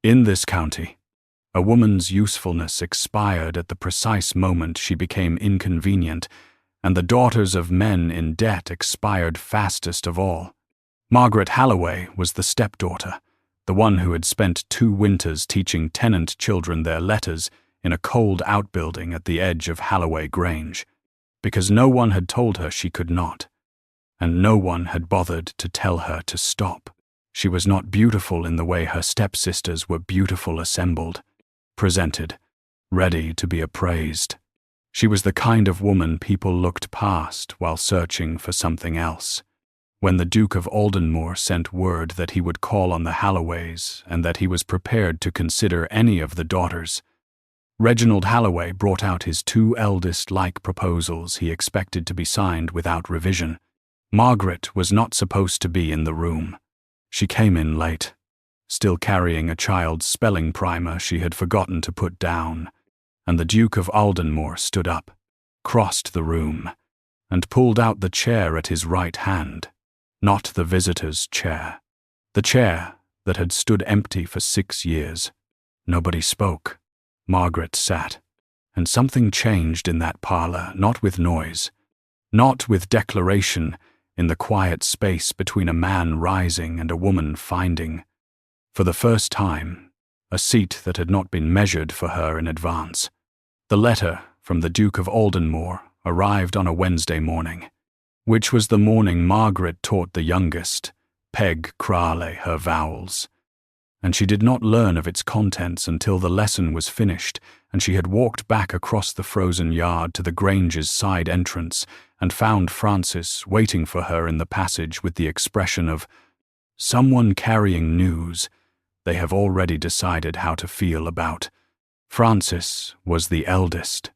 In this county, a woman's usefulness expired at the precise moment she became inconvenient, and the daughters of men in debt expired fastest of all. Margaret Halloway was the stepdaughter, the one who had spent 2 winters teaching tenant children their letters in a cold outbuilding at the edge of Halloway Grange, because no one had told her she could not, and no one had bothered to tell her to stop. She was not beautiful in the way her stepsisters were beautiful assembled, presented, ready to be appraised. She was the kind of woman people looked past while searching for something else. When the Duke of Aldenmoor sent word that he would call on the Halloways and that he was prepared to consider any of the daughters, Reginald Halloway brought out his 2 eldest-like proposals he expected to be signed without revision. Margaret was not supposed to be in the room. She came in late, still carrying a child's spelling primer she had forgotten to put down, and the Duke of Aldenmoor stood up, crossed the room, and pulled out the chair at his right hand. Not the visitor's chair. The chair that had stood empty for 6 years. Nobody spoke. Margaret sat, and something changed in that parlor, not with noise, not with declaration, in the quiet space between a man rising and a woman finding, for the first time, a seat that had not been measured for her in advance. The letter from the Duke of Aldenmoor arrived on a Wednesday morning, which was the morning Margaret taught the youngest, Peg Crale, her vowels, and she did not learn of its contents until the lesson was finished and she had walked back across the frozen yard to the Grange's side entrance and found Francis waiting for her in the passage with the expression of, "Someone carrying news they have already decided how to feel about." Francis was the eldest,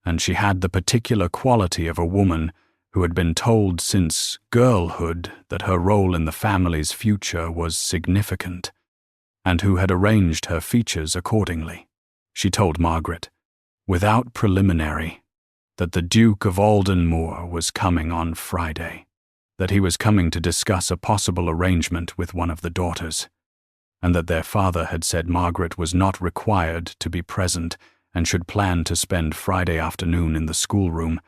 and she had the particular quality of a woman who had been told since girlhood that her role in the family's future was significant, and who had arranged her features accordingly. She told Margaret, without preliminary, that the Duke of Aldenmoor was coming on Friday, that he was coming to discuss a possible arrangement with one of the daughters, and that their father had said Margaret was not required to be present and should plan to spend Friday afternoon in the schoolroom.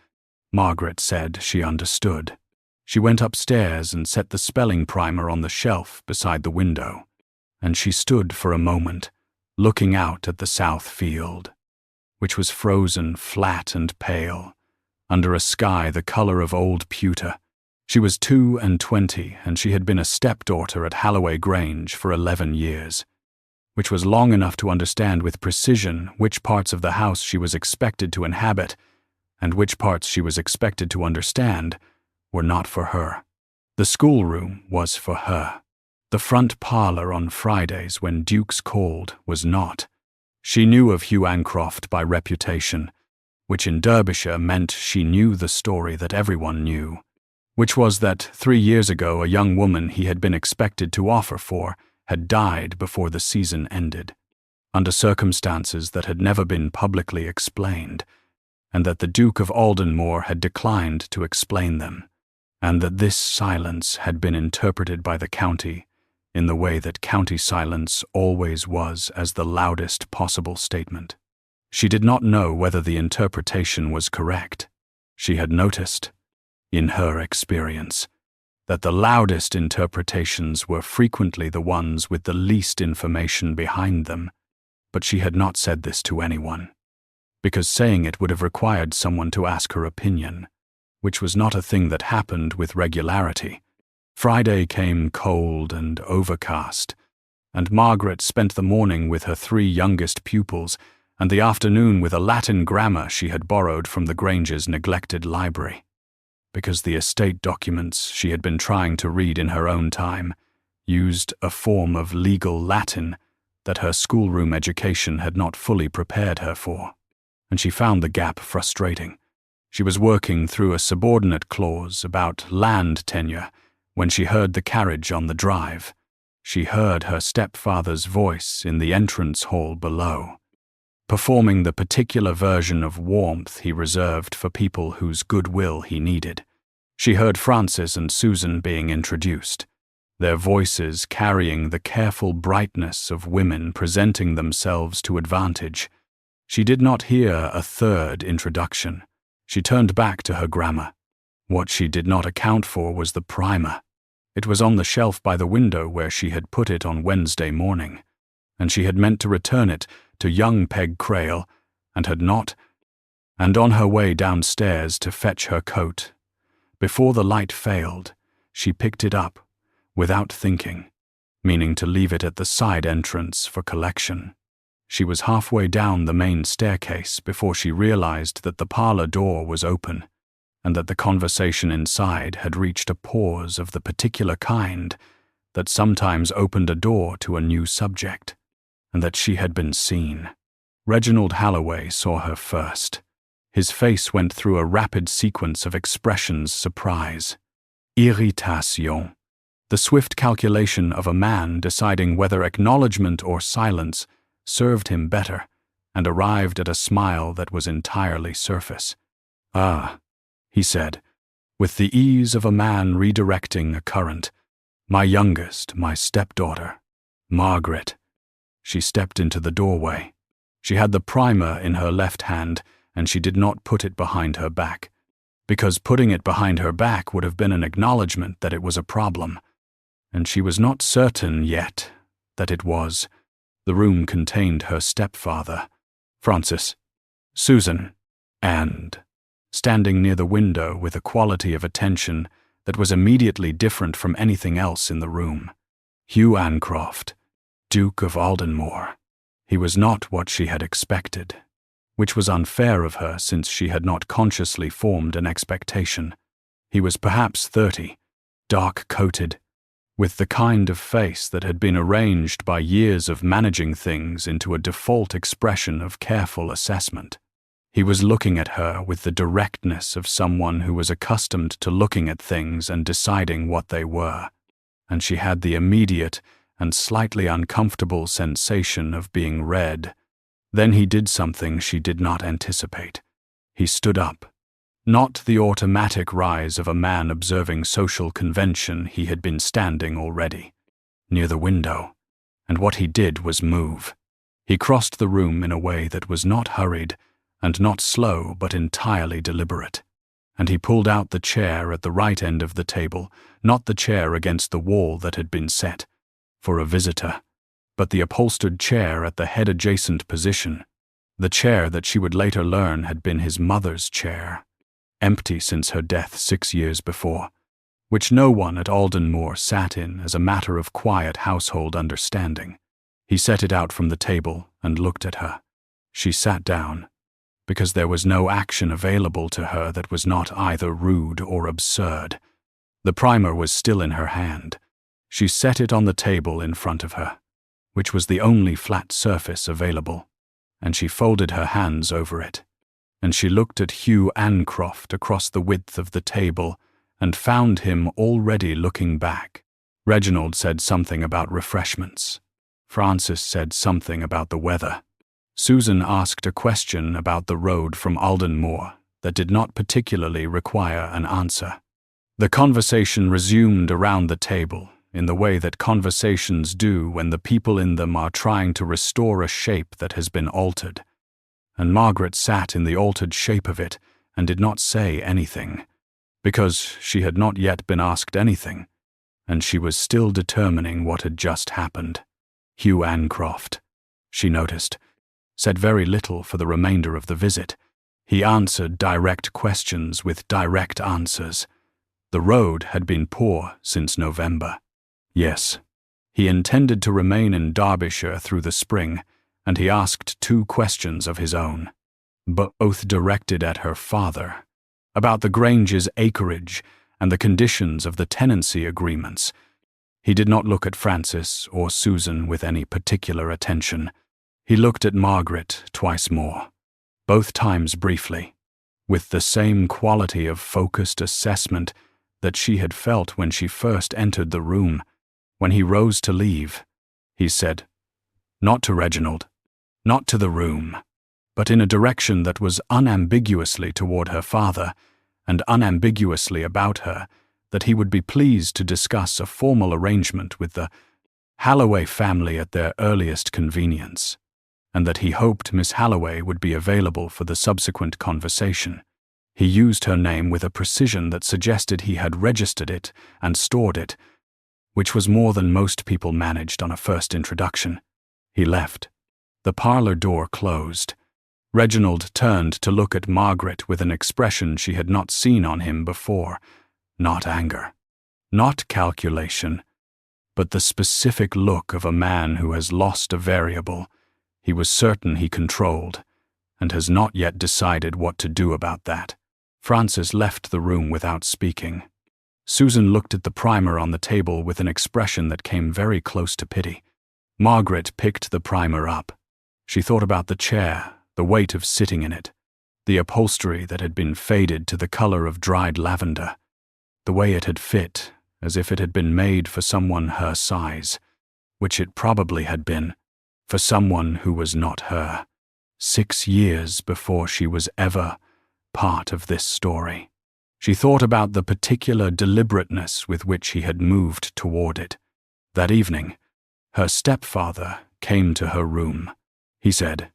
Margaret said she understood. She went upstairs and set the spelling primer on the shelf beside the window, and she stood for a moment, looking out at the south field, which was frozen flat and pale, under a sky the color of old pewter. She was 22, and she had been a stepdaughter at Halloway Grange for 11 years, which was long enough to understand with precision which parts of the house she was expected to inhabit, and which parts she was expected to understand were not for her. The schoolroom was for her. The front parlor on Fridays when dukes called was not. She knew of Hugh Ancroft by reputation, which in Derbyshire meant she knew the story that everyone knew, which was that 3 years ago a young woman he had been expected to offer for had died before the season ended, under circumstances that had never been publicly explained, and that the Duke of Aldenmoor had declined to explain them, and that this silence had been interpreted by the county in the way that county silence always was, as the loudest possible statement. She did not know whether the interpretation was correct. She had noticed, in her experience, that the loudest interpretations were frequently the ones with the least information behind them, but she had not said this to anyone, because saying it would have required someone to ask her opinion, which was not a thing that happened with regularity. Friday came cold and overcast, and Margaret spent the morning with her 3 youngest pupils and the afternoon with a Latin grammar she had borrowed from the Grange's neglected library, because the estate documents she had been trying to read in her own time used a form of legal Latin that her schoolroom education had not fully prepared her for, and she found the gap frustrating. She was working through a subordinate clause about land tenure when she heard the carriage on the drive. She heard her stepfather's voice in the entrance hall below, performing the particular version of warmth he reserved for people whose goodwill he needed. She heard Francis and Susan being introduced. their voices carrying the careful brightness of women presenting themselves to advantage. She did not hear a third introduction. She turned back to her grammar. What she did not account for was the primer. It was on the shelf by the window where she had put it on Wednesday morning, and she had meant to return it to young Peg Crail, and had not, and on her way downstairs to fetch her coat, before the light failed, she picked it up, without thinking, meaning to leave it at the side entrance for collection. She was halfway down the main staircase before she realized that the parlor door was open, and that the conversation inside had reached a pause of the particular kind that sometimes opened a door to a new subject, and that she had been seen. Reginald Halloway saw her first. His face went through a rapid sequence of expressions: surprise, irritation, the swift calculation of a man deciding whether acknowledgement or silence served him better, and arrived at a smile that was entirely surface. "Ah," he said, with the ease of a man redirecting a current. "My youngest, my stepdaughter, Margaret." She stepped into the doorway. She had the primer in her left hand, and she did not put it behind her back, because putting it behind her back would have been an acknowledgement that it was a problem, and she was not certain yet that it was. The room contained her stepfather, Francis, Susan, and, standing near the window with a quality of attention that was immediately different from anything else in the room, Hugh Ancroft, Duke of Aldenmoor. He was not what she had expected, which was unfair of her since she had not consciously formed an expectation. He was perhaps 30, dark-coated, with the kind of face that had been arranged by years of managing things into a default expression of careful assessment. He was looking at her with the directness of someone who was accustomed to looking at things and deciding what they were, and she had the immediate and slightly uncomfortable sensation of being read. Then he did something she did not anticipate. He stood up. Not the automatic rise of a man observing social convention. He had been standing already, near the window, and what he did was move. He crossed the room in a way that was not hurried, and not slow but entirely deliberate, and he pulled out the chair at the right end of the table, not the chair against the wall that had been set for a visitor, but the upholstered chair at the head-adjacent position, the chair that she would later learn had been his mother's chair, empty since her death 6 years before, which no one at Aldenmoor sat in as a matter of quiet household understanding. He set it out from the table and looked at her. She sat down, because there was no action available to her that was not either rude or absurd. The primer was still in her hand. She set it on the table in front of her, which was the only flat surface available, and she folded her hands over it, and she looked at Hugh Ancroft across the width of the table and found him already looking back. Reginald said something about refreshments. Francis said something about the weather. Susan asked a question about the road from Aldenmoor that did not particularly require an answer. The conversation resumed around the table in the way that conversations do when the people in them are trying to restore a shape that has been altered, and Margaret sat in the altered shape of it and did not say anything, because she had not yet been asked anything, and she was still determining what had just happened. Hugh Ancroft, she noticed, said very little for the remainder of the visit. He answered direct questions with direct answers. The road had been poor since November. Yes, he intended to remain in Derbyshire through the spring, and he asked 2 questions of his own, both directed at her father, about the Grange's acreage and the conditions of the tenancy agreements. He did not look at Francis or Susan with any particular attention. He looked at Margaret twice more, both times briefly, with the same quality of focused assessment that she had felt when she first entered the room. When he rose to leave, he said, not to Reginald, not to the room, but in a direction that was unambiguously toward her father, and unambiguously about her, that he would be pleased to discuss a formal arrangement with the Halloway family at their earliest convenience, and that he hoped Miss Halloway would be available for the subsequent conversation. He used her name with a precision that suggested he had registered it and stored it, which was more than most people managed on a first introduction. He left. The parlor door closed. Reginald turned to look at Margaret with an expression she had not seen on him before. Not anger, not calculation, but the specific look of a man who has lost a variable he was certain he controlled, and has not yet decided what to do about that. Frances left the room without speaking. Susan looked at the primer on the table with an expression that came very close to pity. Margaret picked the primer up. She thought about the chair, the weight of sitting in it, the upholstery that had been faded to the color of dried lavender, the way it had fit, as if it had been made for someone her size, which it probably had been, for someone who was not her, 6 years before she was ever part of this story. She thought about the particular deliberateness with which he had moved toward it. That evening, her stepfather came to her room. He said,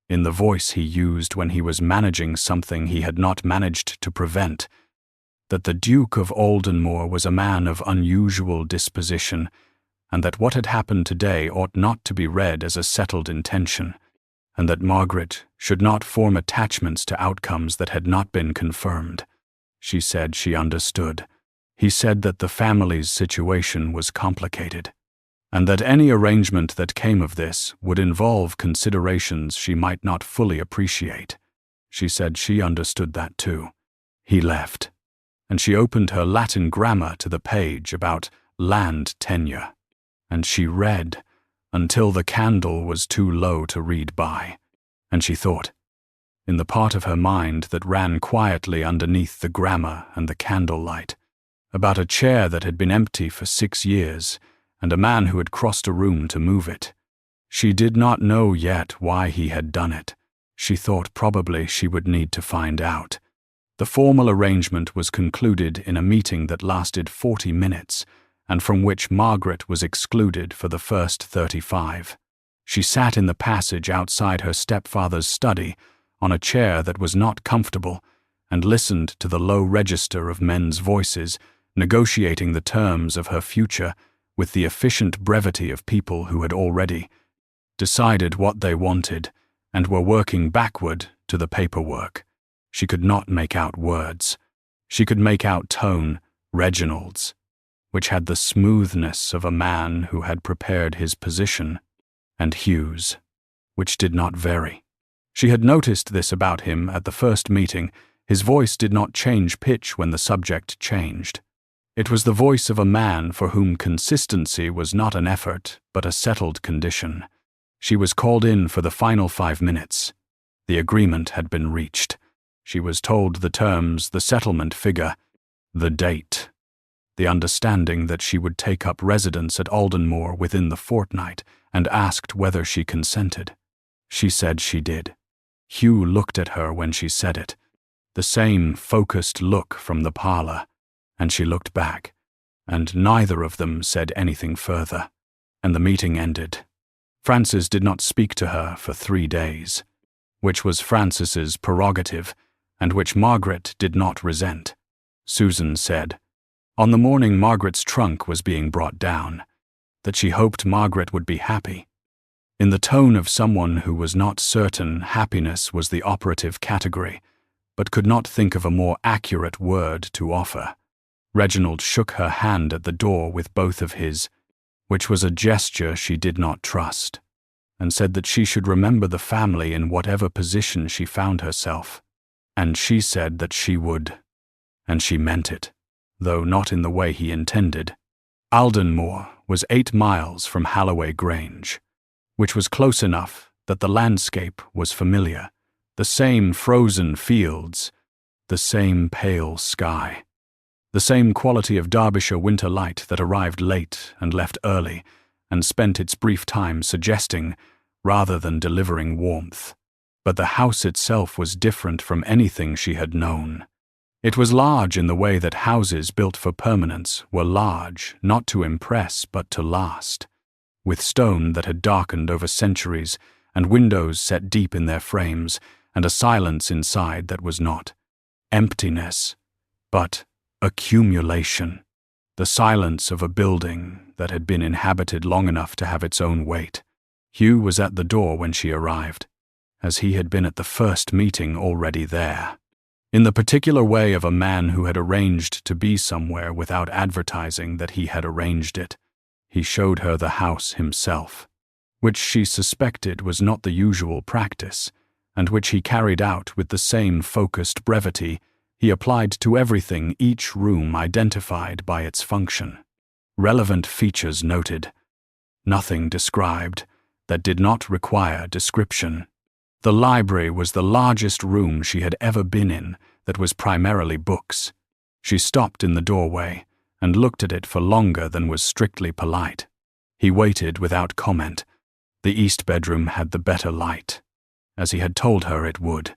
in the voice he used when he was managing something he had not managed to prevent, that the Duke of Aldenmoor was a man of unusual disposition, and that what had happened today ought not to be read as a settled intention, and that Margaret should not form attachments to outcomes that had not been confirmed. She said she understood. He said that the family's situation was complicated, and that any arrangement that came of this would involve considerations she might not fully appreciate. She said she understood that too. He left, and she opened her Latin grammar to the page about land tenure, and she read until the candle was too low to read by, and she thought, in the part of her mind that ran quietly underneath the grammar and the candlelight, about a chair that had been empty for 6 years and a man who had crossed a room to move it. She did not know yet why he had done it. She thought probably she would need to find out. The formal arrangement was concluded in a meeting that lasted 40 minutes, and from which Margaret was excluded for the first 35. She sat in the passage outside her stepfather's study, on a chair that was not comfortable, and listened to the low register of men's voices negotiating the terms of her future with the efficient brevity of people who had already decided what they wanted and were working backward to the paperwork. She could not make out words. She could make out tone, Reginald's, which had the smoothness of a man who had prepared his position, and Hugh's, which did not vary. She had noticed this about him at the first meeting. His voice did not change pitch when the subject changed. It was the voice of a man for whom consistency was not an effort, but a settled condition. She was called in for the final 5 minutes. The agreement had been reached. She was told the terms, the settlement figure, the date, the understanding that she would take up residence at Aldenmoor within the fortnight, and asked whether she consented. She said she did. Hugh looked at her when she said it, the same focused look from the parlor, and she looked back, and neither of them said anything further, and the meeting ended. Frances did not speak to her for 3 days, which was Frances's prerogative, and which Margaret did not resent. Susan said, on the morning Margaret's trunk was being brought down, that she hoped Margaret would be happy. In the tone of someone who was not certain happiness was the operative category, but could not think of a more accurate word to offer. Reginald shook her hand at the door with both of his, which was a gesture she did not trust, and said that she should remember the family in whatever position she found herself. And she said that she would, and she meant it, though not in the way he intended. Aldenmoor was 8 miles from Halloway Grange, which was close enough that the landscape was familiar, the same frozen fields, the same pale sky, the same quality of Derbyshire winter light that arrived late and left early, and spent its brief time suggesting, rather than delivering warmth. But the house itself was different from anything she had known. It was large in the way that houses built for permanence were large, not to impress but to last, with stone that had darkened over centuries and windows set deep in their frames, and a silence inside that was not emptiness, but accumulation, the silence of a building that had been inhabited long enough to have its own weight. Hugh was at the door when she arrived, as he had been at the first meeting already there, in the particular way of a man who had arranged to be somewhere without advertising that he had arranged it. He showed her the house himself, which she suspected was not the usual practice, and which he carried out with the same focused brevity he applied to everything, each room identified by its function. Relevant features noted, nothing described that did not require description. The library was the largest room she had ever been in that was primarily books. She stopped in the doorway and looked at it for longer than was strictly polite. He waited without comment. The east bedroom had the better light, as he had told her it would.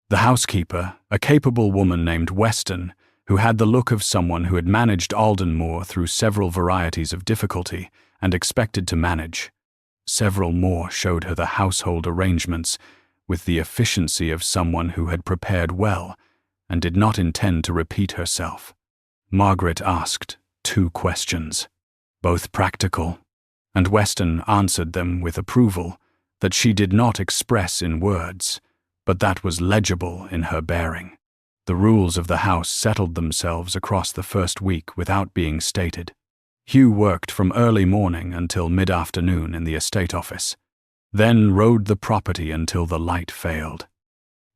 The housekeeper, a capable woman named Weston, who had the look of someone who had managed Aldenmoor through several varieties of difficulty and expected to manage several more, showed her the household arrangements with the efficiency of someone who had prepared well and did not intend to repeat herself. Margaret asked 2 questions, both practical, and Weston answered them with approval that she did not express in words, but that was legible in her bearing. The rules of the house settled themselves across the first week without being stated. Hugh worked from early morning until mid-afternoon in the estate office, then rode the property until the light failed,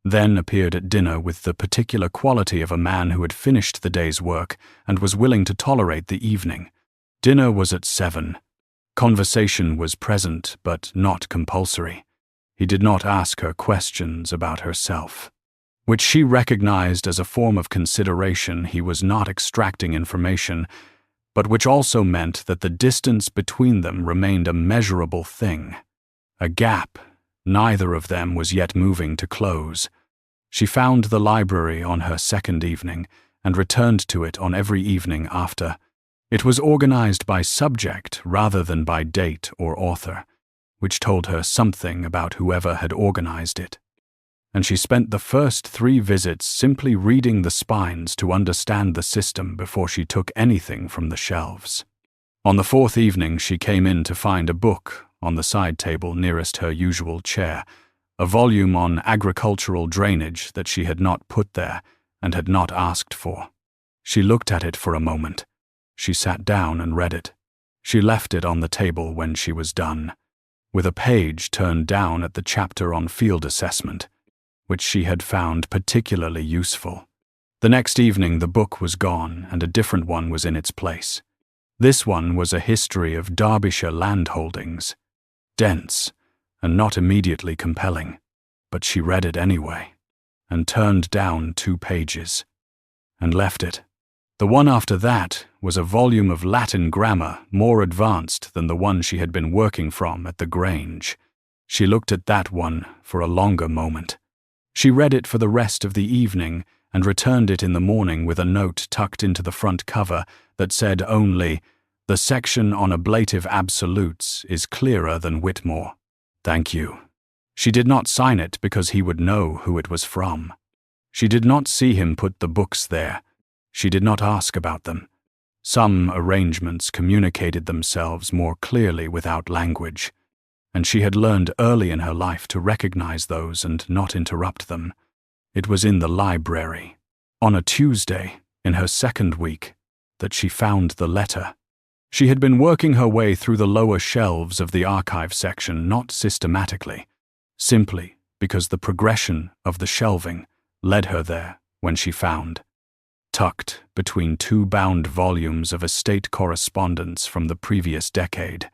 then appeared at dinner with the particular quality of a man who had finished the day's work and was willing to tolerate the evening. Dinner was at 7. Conversation was present but not compulsory. He did not ask her questions about herself, which she recognized as a form of consideration. He was not extracting information, but which also meant that the distance between them remained a measurable thing, a gap neither of them was yet moving to close. She found the library on her second evening and returned to it on every evening after. It was organized by subject rather than by date or author, which told her something about whoever had organized it. And she spent the first 3 visits simply reading the spines to understand the system before she took anything from the shelves. On the 4th evening she came in to find a book on the side table nearest her usual chair, a volume on agricultural drainage that she had not put there and had not asked for. She looked at it for a moment. She sat down and read it. She left it on the table when she was done, with a page turned down at the chapter on field assessment, which she had found particularly useful. The next evening the book was gone and a different one was in its place. This one was a history of Derbyshire landholdings, dense and not immediately compelling, but she read it anyway, and turned down 2 pages, and left it. The one after that was a volume of Latin grammar more advanced than the one she had been working from at the Grange. She looked at that one for a longer moment. She read it for the rest of the evening and returned it in the morning with a note tucked into the front cover that said only, "The section on ablative absolutes is clearer than Whitmore. Thank you." She did not sign it because he would know who it was from. She did not see him put the books there. She did not ask about them. Some arrangements communicated themselves more clearly without language, and she had learned early in her life to recognize those and not interrupt them. It was in the library, on a Tuesday, in her second week, that she found the letter. She had been working her way through the lower shelves of the archive section not systematically, simply because the progression of the shelving led her there when she found, tucked between 2 bound volumes of estate correspondence from the previous decade,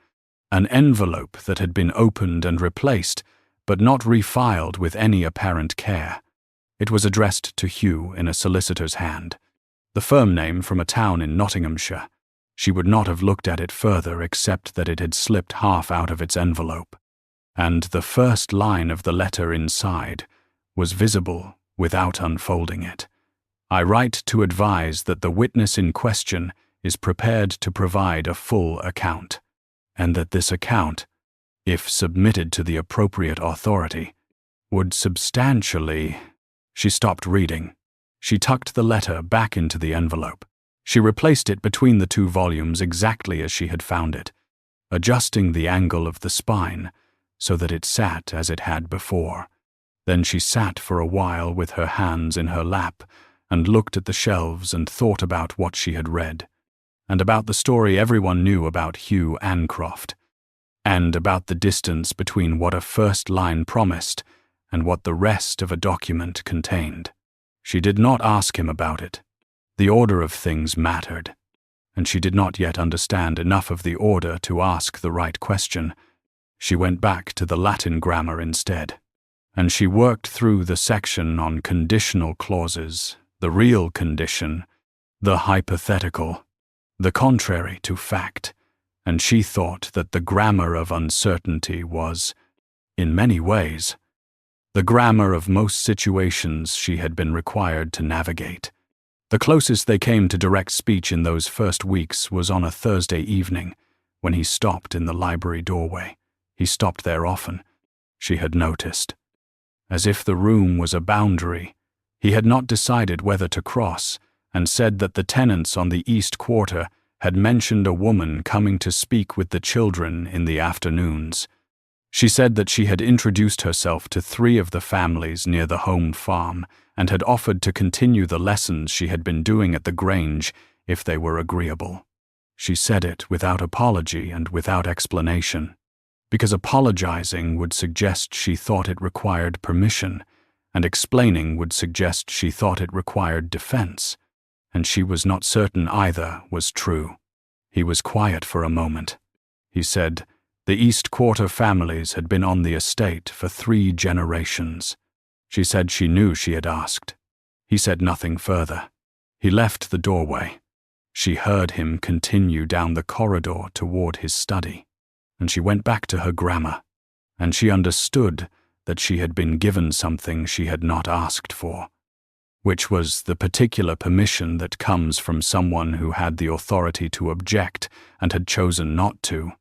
an envelope that had been opened and replaced, but not refiled with any apparent care. It was addressed to Hugh in a solicitor's hand, the firm name from a town in Nottinghamshire. She would not have looked at it further except that it had slipped half out of its envelope, and the first line of the letter inside was visible without unfolding it. I write to advise that the witness in question is prepared to provide a full account, and that this account, if submitted to the appropriate authority, would substantially— She stopped reading. She tucked the letter back into the envelope. She replaced it between the two volumes exactly as she had found it, adjusting the angle of the spine so that it sat as it had before. Then she sat for a while with her hands in her lap and looked at the shelves and thought about what she had read, and about the story everyone knew about Hugh Ancroft, and about the distance between what a first line promised and what the rest of a document contained. She did not ask him about it. The order of things mattered, and she did not yet understand enough of the order to ask the right question. She went back to the Latin grammar instead, and she worked through the section on conditional clauses, the real condition, the hypothetical, the contrary to fact, and she thought that the grammar of uncertainty was, in many ways, the grammar of most situations she had been required to navigate. The closest they came to direct speech in those first weeks was on a Thursday evening, when he stopped in the library doorway. He stopped there often, she had noticed. As if the room was a boundary, he had not decided whether to cross, and said that the tenants on the East Quarter had mentioned a woman coming to speak with the children in the afternoons. She said that she had introduced herself to 3 of the families near the home farm and had offered to continue the lessons she had been doing at the Grange if they were agreeable. She said it without apology and without explanation, because apologizing would suggest she thought it required permission, and explaining would suggest she thought it required defense, and she was not certain either was true. He was quiet for a moment. He said, the East Quarter families had been on the estate for 3 generations. She said she knew she had asked. He said nothing further. He left the doorway. She heard him continue down the corridor toward his study, and she went back to her grammar, and she understood that she had been given something she had not asked for, which was the particular permission that comes from someone who had the authority to object and had chosen not to.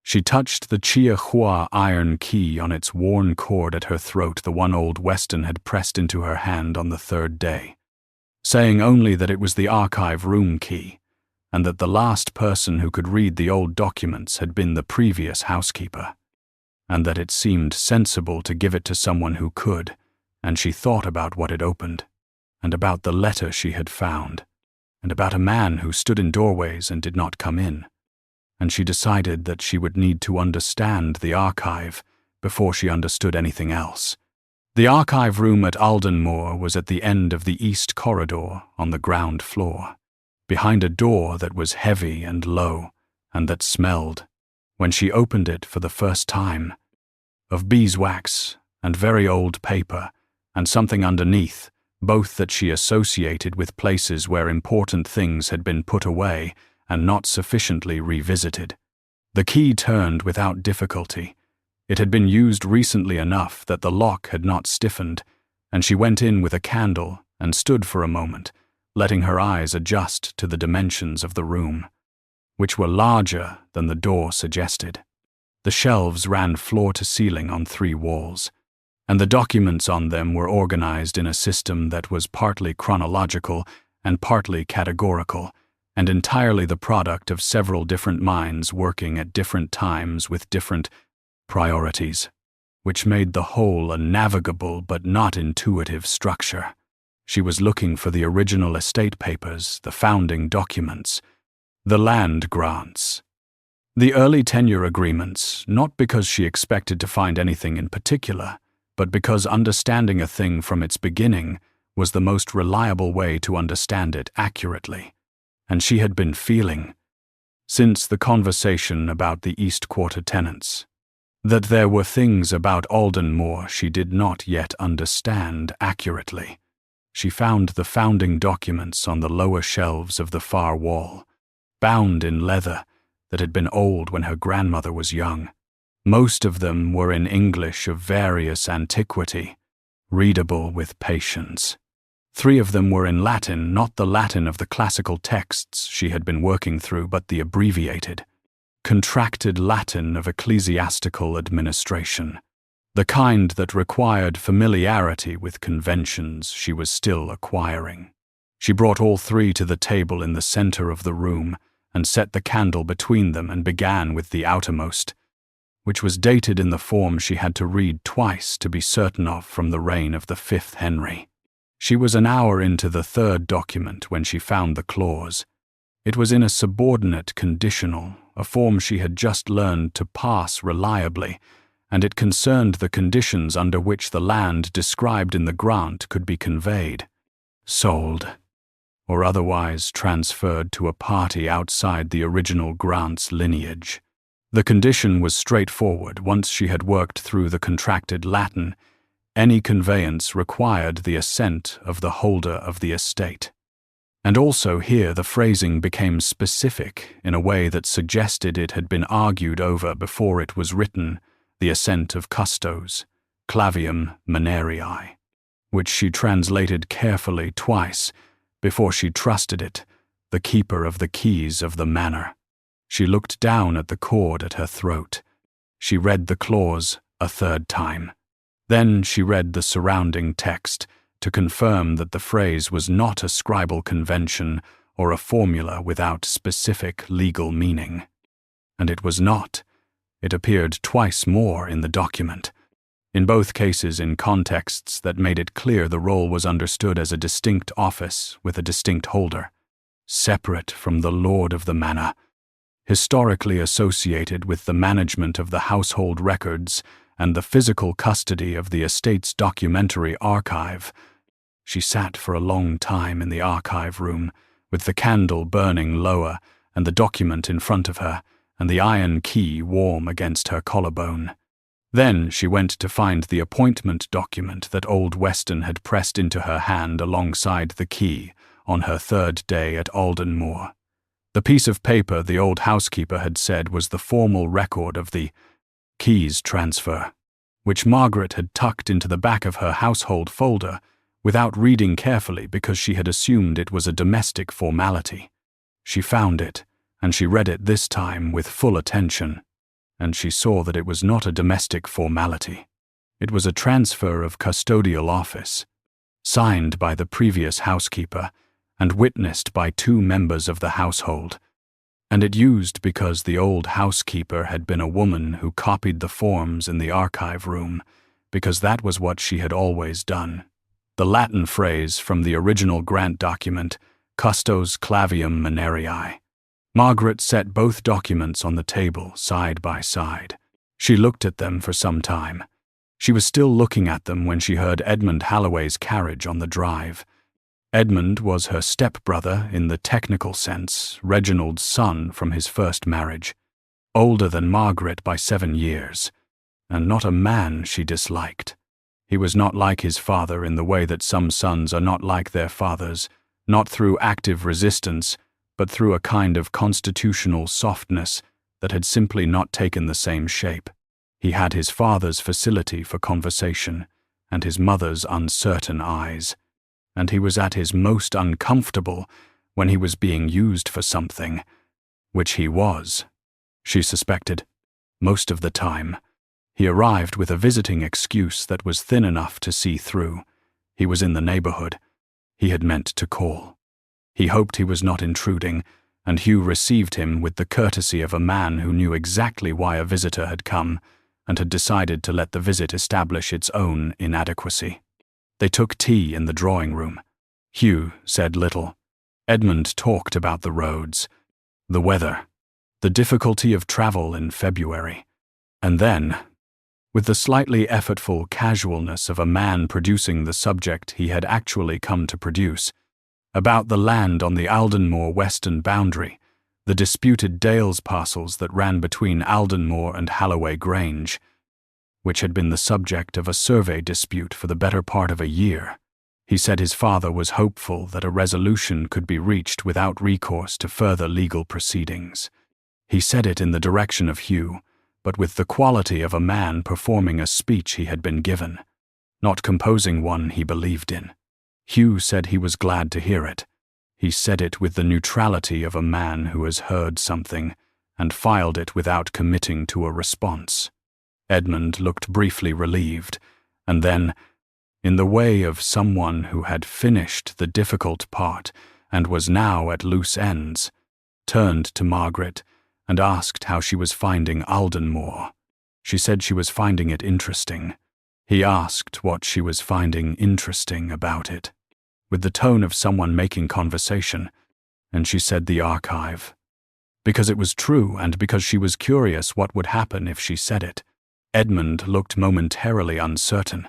She touched the Chia Hua iron key on its worn cord at her throat, the one old Weston had pressed into her hand on the 3rd day, saying only that it was the archive room key, and that the last person who could read the old documents had been the previous housekeeper, and that it seemed sensible to give it to someone who could, and she thought about what it opened, and about the letter she had found, and about a man who stood in doorways and did not come in. And she decided that she would need to understand the archive before she understood anything else. The archive room at Aldenmoor was at the end of the east corridor on the ground floor, behind a door that was heavy and low, and that smelled, when she opened it for the first time, of beeswax and very old paper, and something underneath, both that she associated with places where important things had been put away and not sufficiently revisited. The key turned without difficulty. It had been used recently enough that the lock had not stiffened, and she went in with a candle and stood for a moment, letting her eyes adjust to the dimensions of the room, which were larger than the door suggested. The shelves ran floor to ceiling on 3 walls, and the documents on them were organized in a system that was partly chronological and partly categorical, and entirely the product of several different minds working at different times with different priorities, which made the whole a navigable but not intuitive structure. She was looking for the original estate papers, the founding documents, the land grants, the early tenure agreements, not because she expected to find anything in particular, but because understanding a thing from its beginning was the most reliable way to understand it accurately. And she had been feeling, since the conversation about the East Quarter tenants, that there were things about Aldenmoor she did not yet understand accurately. She found the founding documents on the lower shelves of the far wall, bound in leather that had been old when her grandmother was young. Most of them were in English of various antiquity, readable with patience. 3 of them were in Latin, not the Latin of the classical texts she had been working through, but the abbreviated, contracted Latin of ecclesiastical administration, the kind that required familiarity with conventions she was still acquiring. She brought all 3 to the table in the center of the room and set the candle between them and began with the outermost, which was dated in the form she had to read twice to be certain of from the reign of the 5th Henry. She was an hour into the 3rd document when she found the clause. It was in a subordinate conditional, a form she had just learned to pass reliably, and it concerned the conditions under which the land described in the grant could be conveyed, sold, or otherwise transferred to a party outside the original grant's lineage. The condition was straightforward. Once she had worked through the contracted Latin, any conveyance required the assent of the holder of the estate. And also here the phrasing became specific in a way that suggested it had been argued over before it was written, the assent of custos, clavium manerii, which she translated carefully twice before she trusted it, the keeper of the keys of the manor. She looked down at the cord at her throat. She read the clause a 3rd time. Then she read the surrounding text to confirm that the phrase was not a scribal convention or a formula without specific legal meaning. And it was not. It appeared twice more in the document, in both cases in contexts that made it clear the role was understood as a distinct office with a distinct holder, separate from the lord of the manor, historically associated with the management of the household records and the physical custody of the estate's documentary archive. She sat for a long time in the archive room, with the candle burning lower and the document in front of her, and the iron key warm against her collarbone. Then she went to find the appointment document that old Weston had pressed into her hand alongside the key on her 3rd day at Aldenmoor. The piece of paper the old housekeeper had said was the formal record of the keys transfer, which Margaret had tucked into the back of her household folder without reading carefully because she had assumed it was a domestic formality. She found it, and she read it this time with full attention, and she saw that it was not a domestic formality. It was a transfer of custodial office, signed by the previous housekeeper and witnessed by 2 members of the household, and it used because the old housekeeper had been a woman who copied the forms in the archive room, because that was what she had always done. The Latin phrase from the original grant document, custos clavium manerii. Margaret set both documents on the table side by side. She looked at them for some time. She was still looking at them when she heard Edmund Halloway's carriage on the drive. Edmund was her stepbrother in the technical sense, Reginald's son from his first marriage, older than Margaret by 7 years, and not a man she disliked. He was not like his father in the way that some sons are not like their fathers, not through active resistance, but through a kind of constitutional softness that had simply not taken the same shape. He had his father's facility for conversation and his mother's uncertain eyes, and he was at his most uncomfortable when he was being used for something, which he was, she suspected, most of the time. He arrived with a visiting excuse that was thin enough to see through. He was in the neighborhood. He had meant to call. He hoped he was not intruding, and Hugh received him with the courtesy of a man who knew exactly why a visitor had come and had decided to let the visit establish its own inadequacy. They took tea in the drawing room. Hugh said little. Edmund talked about the roads, the weather, the difficulty of travel in February, and then, with the slightly effortful casualness of a man producing the subject he had actually come to produce, about the land on the Aldenmoor western boundary, the disputed Dales parcels that ran between Aldenmoor and Halloway Grange, which had been the subject of a survey dispute for the better part of a year. He said his father was hopeful that a resolution could be reached without recourse to further legal proceedings. He said it in the direction of Hugh, but with the quality of a man performing a speech he had been given, not composing one he believed in. Hugh said he was glad to hear it. He said it with the neutrality of a man who has heard something and filed it without committing to a response. Edmund looked briefly relieved, and then, in the way of someone who had finished the difficult part and was now at loose ends, turned to Margaret and asked how she was finding Aldenmoor. She said she was finding it interesting. He asked what she was finding interesting about it, with the tone of someone making conversation, and she said the archive. Because it was true and because she was curious what would happen if she said it. Edmund looked momentarily uncertain,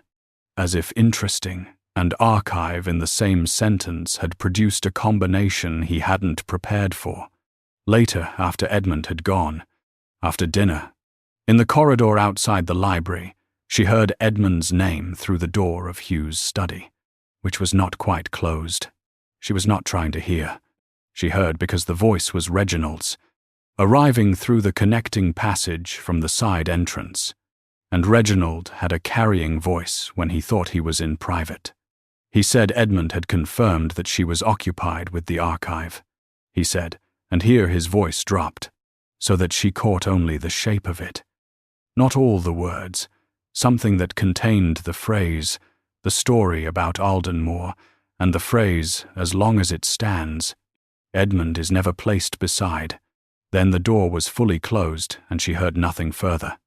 as if interesting and archive in the same sentence had produced a combination he hadn't prepared for. Later, after Edmund had gone, after dinner, in the corridor outside the library, she heard Edmund's name through the door of Hugh's study, which was not quite closed. She was not trying to hear. She heard because the voice was Reginald's, arriving through the connecting passage from the side entrance, and Reginald had a carrying voice when he thought he was in private. He said Edmund had confirmed that she was occupied with the archive. He said, and here his voice dropped, so that she caught only the shape of it. Not all the words, something that contained the phrase, the story about Aldenmoor, and the phrase, as long as it stands. Edmund is never placed beside. Then the door was fully closed, and she heard nothing further.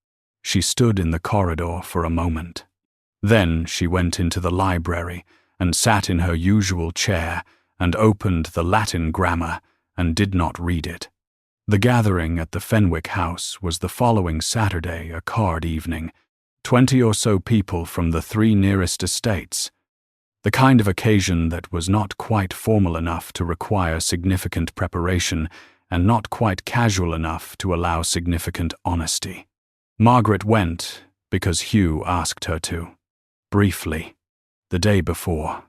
She stood in the corridor for a moment. Then she went into the library and sat in her usual chair and opened the Latin grammar and did not read it. The gathering at the Fenwick house was the following Saturday, a card evening, 20 or so people from the 3 nearest estates, the kind of occasion that was not quite formal enough to require significant preparation and not quite casual enough to allow significant honesty. Margaret went because Hugh asked her to, briefly, the day before,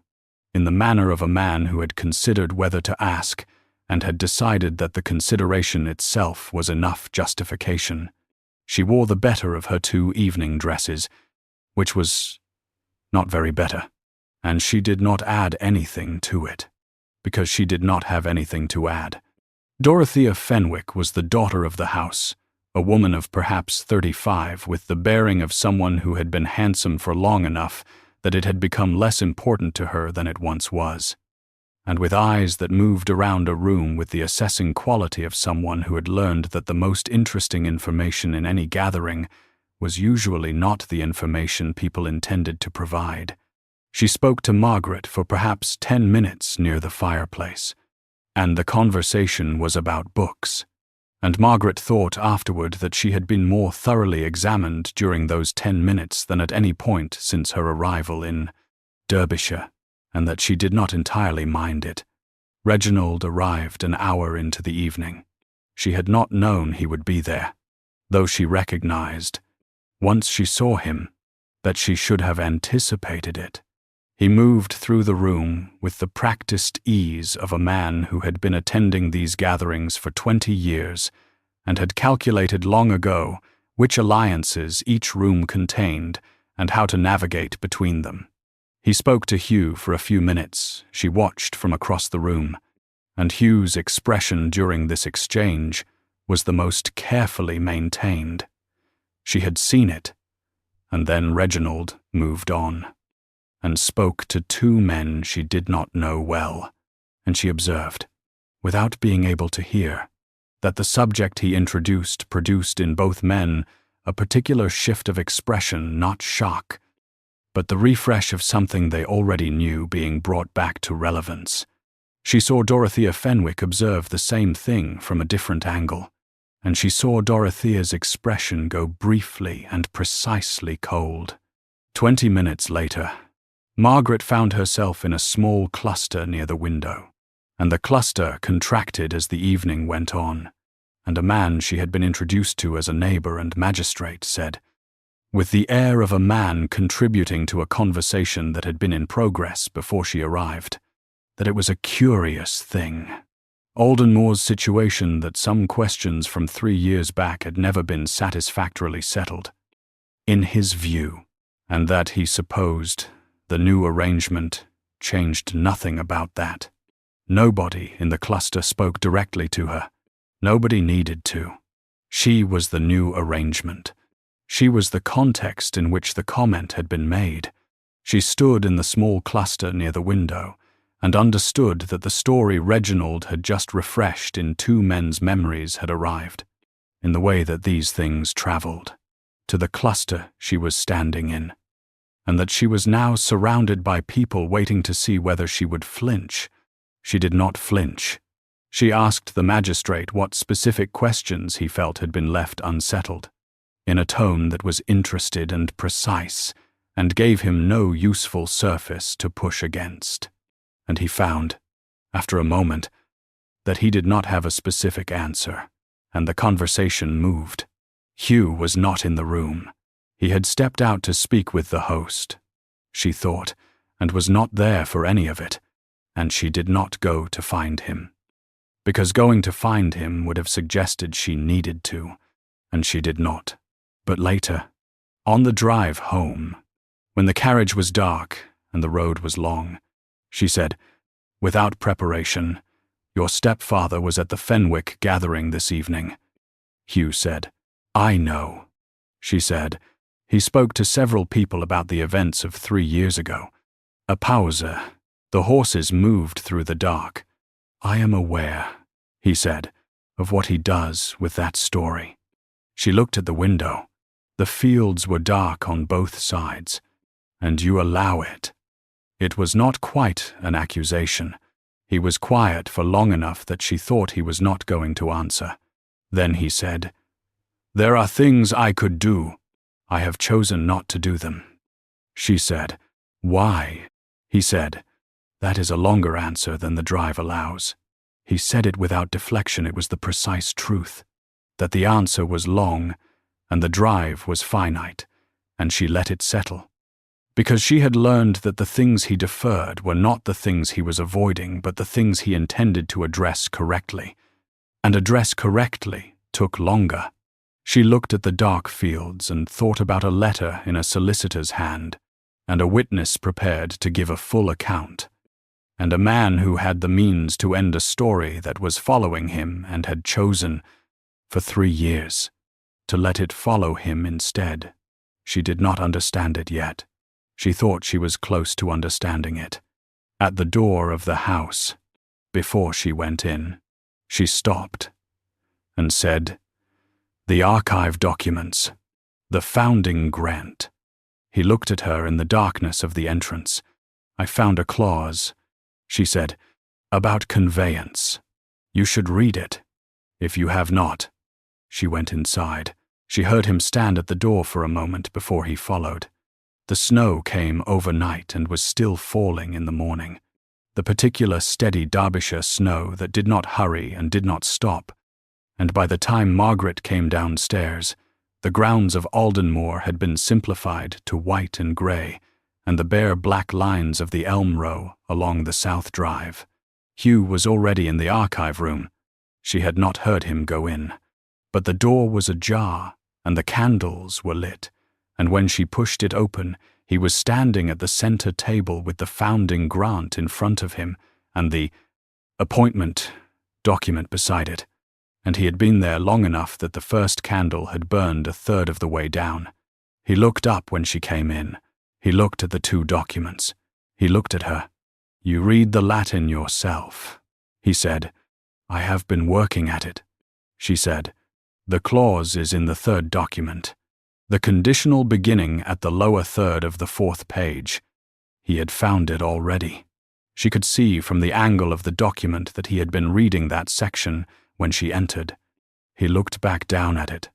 in the manner of a man who had considered whether to ask and had decided that the consideration itself was enough justification. She wore the better of her 2 evening dresses, which was not very better, and she did not add anything to it, because she did not have anything to add. Dorothea Fenwick was the daughter of the house, a woman of perhaps 35 with the bearing of someone who had been handsome for long enough that it had become less important to her than it once was, and with eyes that moved around a room with the assessing quality of someone who had learned that the most interesting information in any gathering was usually not the information people intended to provide. She spoke to Margaret for perhaps 10 minutes near the fireplace, and the conversation was about books, and Margaret thought afterward that she had been more thoroughly examined during those 10 minutes than at any point since her arrival in Derbyshire, and that she did not entirely mind it. Reginald arrived an hour into the evening. She had not known he would be there, though she recognized, once she saw him, that she should have anticipated it. He moved through the room with the practiced ease of a man who had been attending these gatherings for 20 years and had calculated long ago which alliances each room contained and how to navigate between them. He spoke to Hugh for a few minutes. She watched from across the room, and Hugh's expression during this exchange was the most carefully maintained. She had seen it, and then Reginald moved on and spoke to 2 men she did not know well, and she observed, without being able to hear, that the subject he introduced produced in both men a particular shift of expression, not shock, but the refresh of something they already knew being brought back to relevance. She saw Dorothea Fenwick observe the same thing from a different angle, and she saw Dorothea's expression go briefly and precisely cold. 20 minutes later, Margaret found herself in a small cluster near the window, and the cluster contracted as the evening went on, and a man she had been introduced to as a neighbor and magistrate said, with the air of a man contributing to a conversation that had been in progress before she arrived, that it was a curious thing. Aldenmoor's situation, that some questions from 3 years back had never been satisfactorily settled, in his view, and that he supposed the new arrangement changed nothing about that. Nobody in the cluster spoke directly to her. Nobody needed to. She was the new arrangement. She was the context in which the comment had been made. She stood in the small cluster near the window and understood that the story Reginald had just refreshed in two men's memories had arrived, in the way that these things travelled, to the cluster she was standing in, and that she was now surrounded by people waiting to see whether she would flinch. She did not flinch. She asked the magistrate what specific questions he felt had been left unsettled, in a tone that was interested and precise, and gave him no useful surface to push against. And he found, after a moment, that he did not have a specific answer, and the conversation moved. Hugh was not in the room. He had stepped out to speak with the host, she thought, and was not there for any of it, and she did not go to find him. Because going to find him would have suggested she needed to, and she did not. But later, on the drive home, when the carriage was dark and the road was long, she said, without preparation, "Your stepfather was at the Fenwick gathering this evening." Hugh said, "I know." She said, "He spoke to several people about the events of 3 years ago. A pause. The horses moved through the dark. I am aware," he said, "of what he does with that story." She looked at the window. The fields were dark on both sides. "And you allow it." It was not quite an accusation. He was quiet for long enough that she thought he was not going to answer. Then he said, "There are things I could do. I have chosen not to do them." She said, "Why?" He said, "That is a longer answer than the drive allows." He said it without deflection. It was the precise truth, that the answer was long and the drive was finite, and she let it settle. Because she had learned that the things he deferred were not the things he was avoiding, but the things he intended to address correctly. And address correctly took longer. She looked at the dark fields and thought about a letter in a solicitor's hand, and a witness prepared to give a full account, and a man who had the means to end a story that was following him and had chosen, for 3 years, to let it follow him instead. She did not understand it yet. She thought she was close to understanding it. At the door of the house, before she went in, she stopped and said, "The archive documents, the founding grant." He looked at her in the darkness of the entrance. "I found a clause," she said, "about conveyance. You should read it, if you have not." She went inside. She heard him stand at the door for a moment before he followed. The snow came overnight and was still falling in the morning. The particular steady Derbyshire snow that did not hurry and did not stop. And by the time Margaret came downstairs, the grounds of Aldenmoor had been simplified to white and grey, and the bare black lines of the elm row along the south drive. Hugh was already in the archive room. She had not heard him go in. But the door was ajar, and the candles were lit, and when she pushed it open, he was standing at the centre table with the founding grant in front of him and the appointment document beside it, and he had been there long enough that the first candle had burned a third of the way down. He looked up when she came in. He looked at the 2 documents. He looked at her. "You read the Latin yourself," he said. "I have been working at it," she said. "The clause is in the 3rd document. The conditional beginning at the lower third of the 4th page. He had found it already. She could see from the angle of the document that he had been reading that section when she entered. He looked back down at it,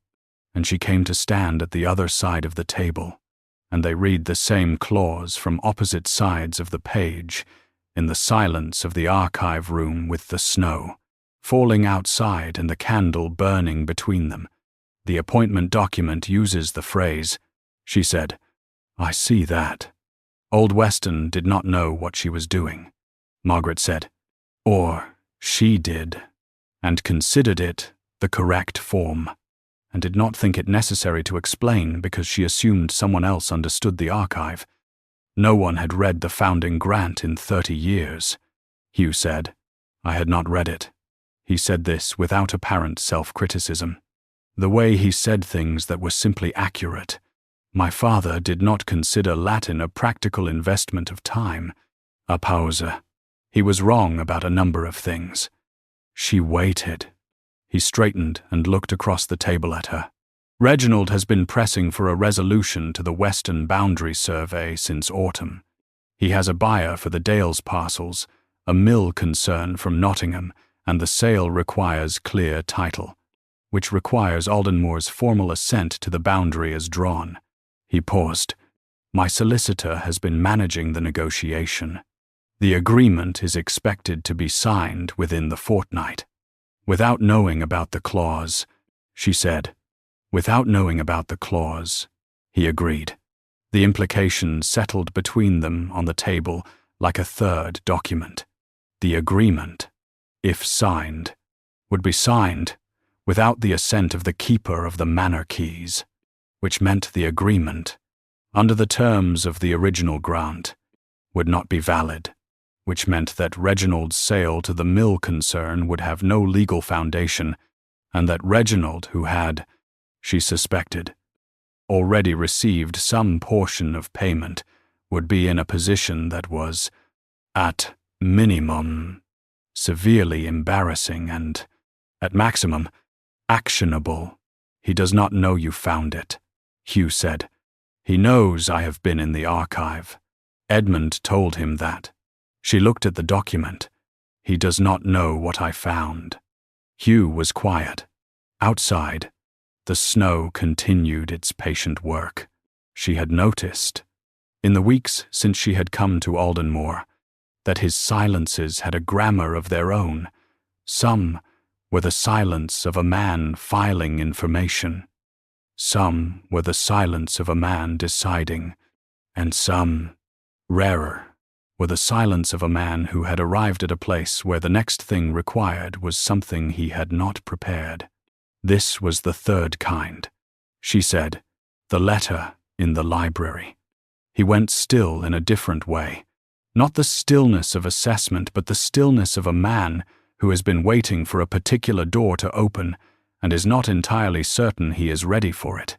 and she came to stand at the other side of the table, and they read the same clause from opposite sides of the page, in the silence of the archive room with the snow falling outside and the candle burning between them. The appointment document uses the phrase, she said, "I see that." Old Weston did not know what she was doing, Margaret said. Or she did, and considered it the correct form, and did not think it necessary to explain because she assumed someone else understood the archive. No one had read the founding grant in 30 years. Hugh said. I had not read it. He said this without apparent self-criticism. The way he said things that were simply accurate. My father did not consider Latin a practical investment of time. A pause. He was wrong about a number of things. She waited. He straightened and looked across the table at her. Reginald has been pressing for a resolution to the Western Boundary Survey since autumn. He has a buyer for the Dales parcels, a mill concern from Nottingham, and the sale requires clear title, which requires Aldenmoor's formal assent to the boundary as drawn. He paused. My solicitor has been managing the negotiation. The agreement is expected to be signed within the fortnight. Without knowing about the clause, she said. Without knowing about the clause, he agreed. The implications settled between them on the table like a third document. The agreement, if signed, would be signed without the assent of the keeper of the manor keys, which meant the agreement, under the terms of the original grant, would not be valid, which meant that Reginald's sale to the mill concern would have no legal foundation, and that Reginald, who had, she suspected, already received some portion of payment, would be in a position that was, at minimum, severely embarrassing and, at maximum, actionable. He does not know you found it, Hugh said. He knows I have been in the archive. Edmund told him that. She looked at the document. He does not know what I found. Hugh was quiet. Outside, the snow continued its patient work. She had noticed, in the weeks since she had come to Aldenmoor, that his silences had a grammar of their own. Some were the silence of a man filing information. Some were the silence of a man deciding, and some, rarer, were the silence of a man who had arrived at a place where the next thing required was something he had not prepared. This was the third kind. She said, the letter in the library. He went still in a different way. Not the stillness of assessment, but the stillness of a man who has been waiting for a particular door to open and is not entirely certain he is ready for it.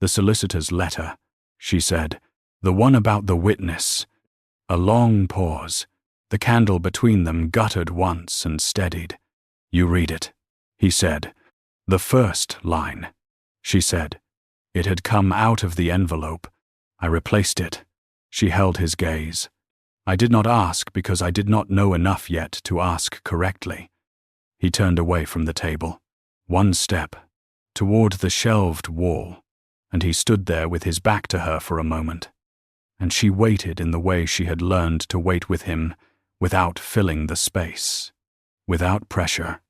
The solicitor's letter, she said, the one about the witness. A long pause. The candle between them guttered once and steadied. You read it, he said. The first line, she said. It had come out of the envelope. I replaced it. She held his gaze. I did not ask because I did not know enough yet to ask correctly. He turned away from the table. One step, toward the shelved wall, and he stood there with his back to her for a moment. And she waited in the way she had learned to wait with him, without filling the space, without pressure.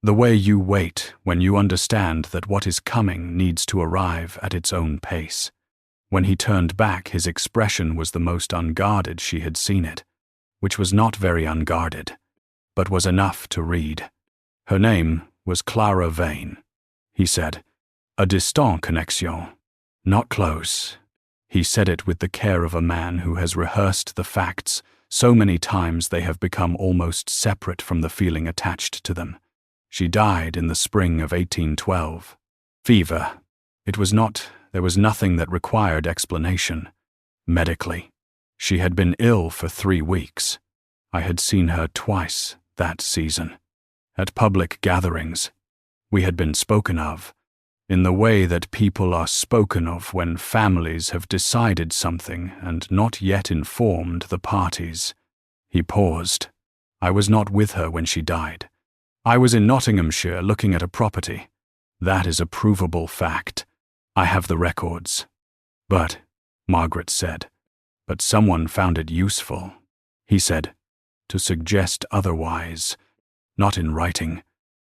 The way you wait when you understand that what is coming needs to arrive at its own pace. When he turned back, his expression was the most unguarded she had seen it, which was not very unguarded, but was enough to read. Her name was Clara Vane, he said. A distant connexion, not close. He said it with the care of a man who has rehearsed the facts so many times they have become almost separate from the feeling attached to them. She died in the spring of 1812. Fever. There was nothing that required explanation. Medically, she had been ill for 3 weeks. I had seen her twice that season. At public gatherings, we had been spoken of, in the way that people are spoken of when families have decided something and not yet informed the parties. He paused. I was not with her when she died. I was in Nottinghamshire looking at a property. That is a provable fact. I have the records. But, Margaret said, but someone found it useful, he said, to suggest otherwise, not in writing,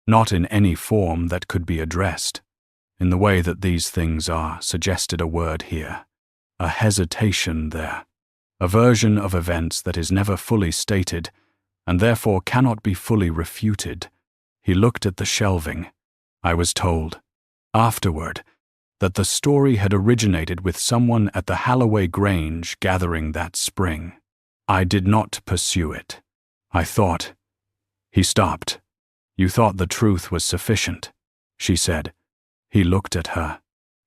not in any form that could be addressed. In the way that these things are, suggested a word here, a hesitation there, a version of events that is never fully stated and therefore cannot be fully refuted. He looked at the shelving. I was told, afterward, that the story had originated with someone at the Halloway Grange gathering that spring. I did not pursue it. I thought—" He stopped. "You thought the truth was sufficient," she said. He looked at her.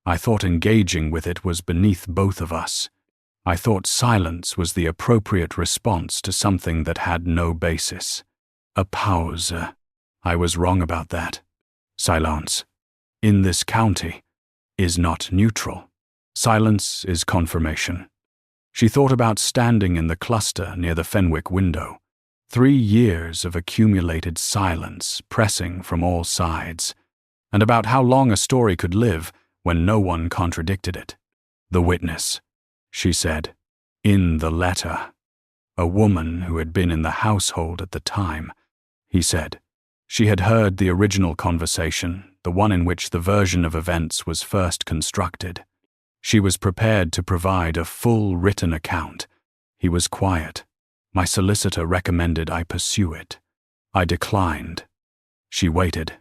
"I thought engaging with it was beneath both of us. I thought silence was the appropriate response to something that had no basis. A pause. I was wrong about that. Silence, in this county, is not neutral. Silence is confirmation." She thought about standing in the cluster near the Fenwick window. 3 years of accumulated silence pressing from all sides, and about how long a story could live when no one contradicted it. "The witness," she said, "in the letter. A woman who had been in the household at the time," he said. She had heard the original conversation, the one in which the version of events was first constructed. She was prepared to provide a full written account. He was quiet. "My solicitor recommended I pursue it. I declined." She waited.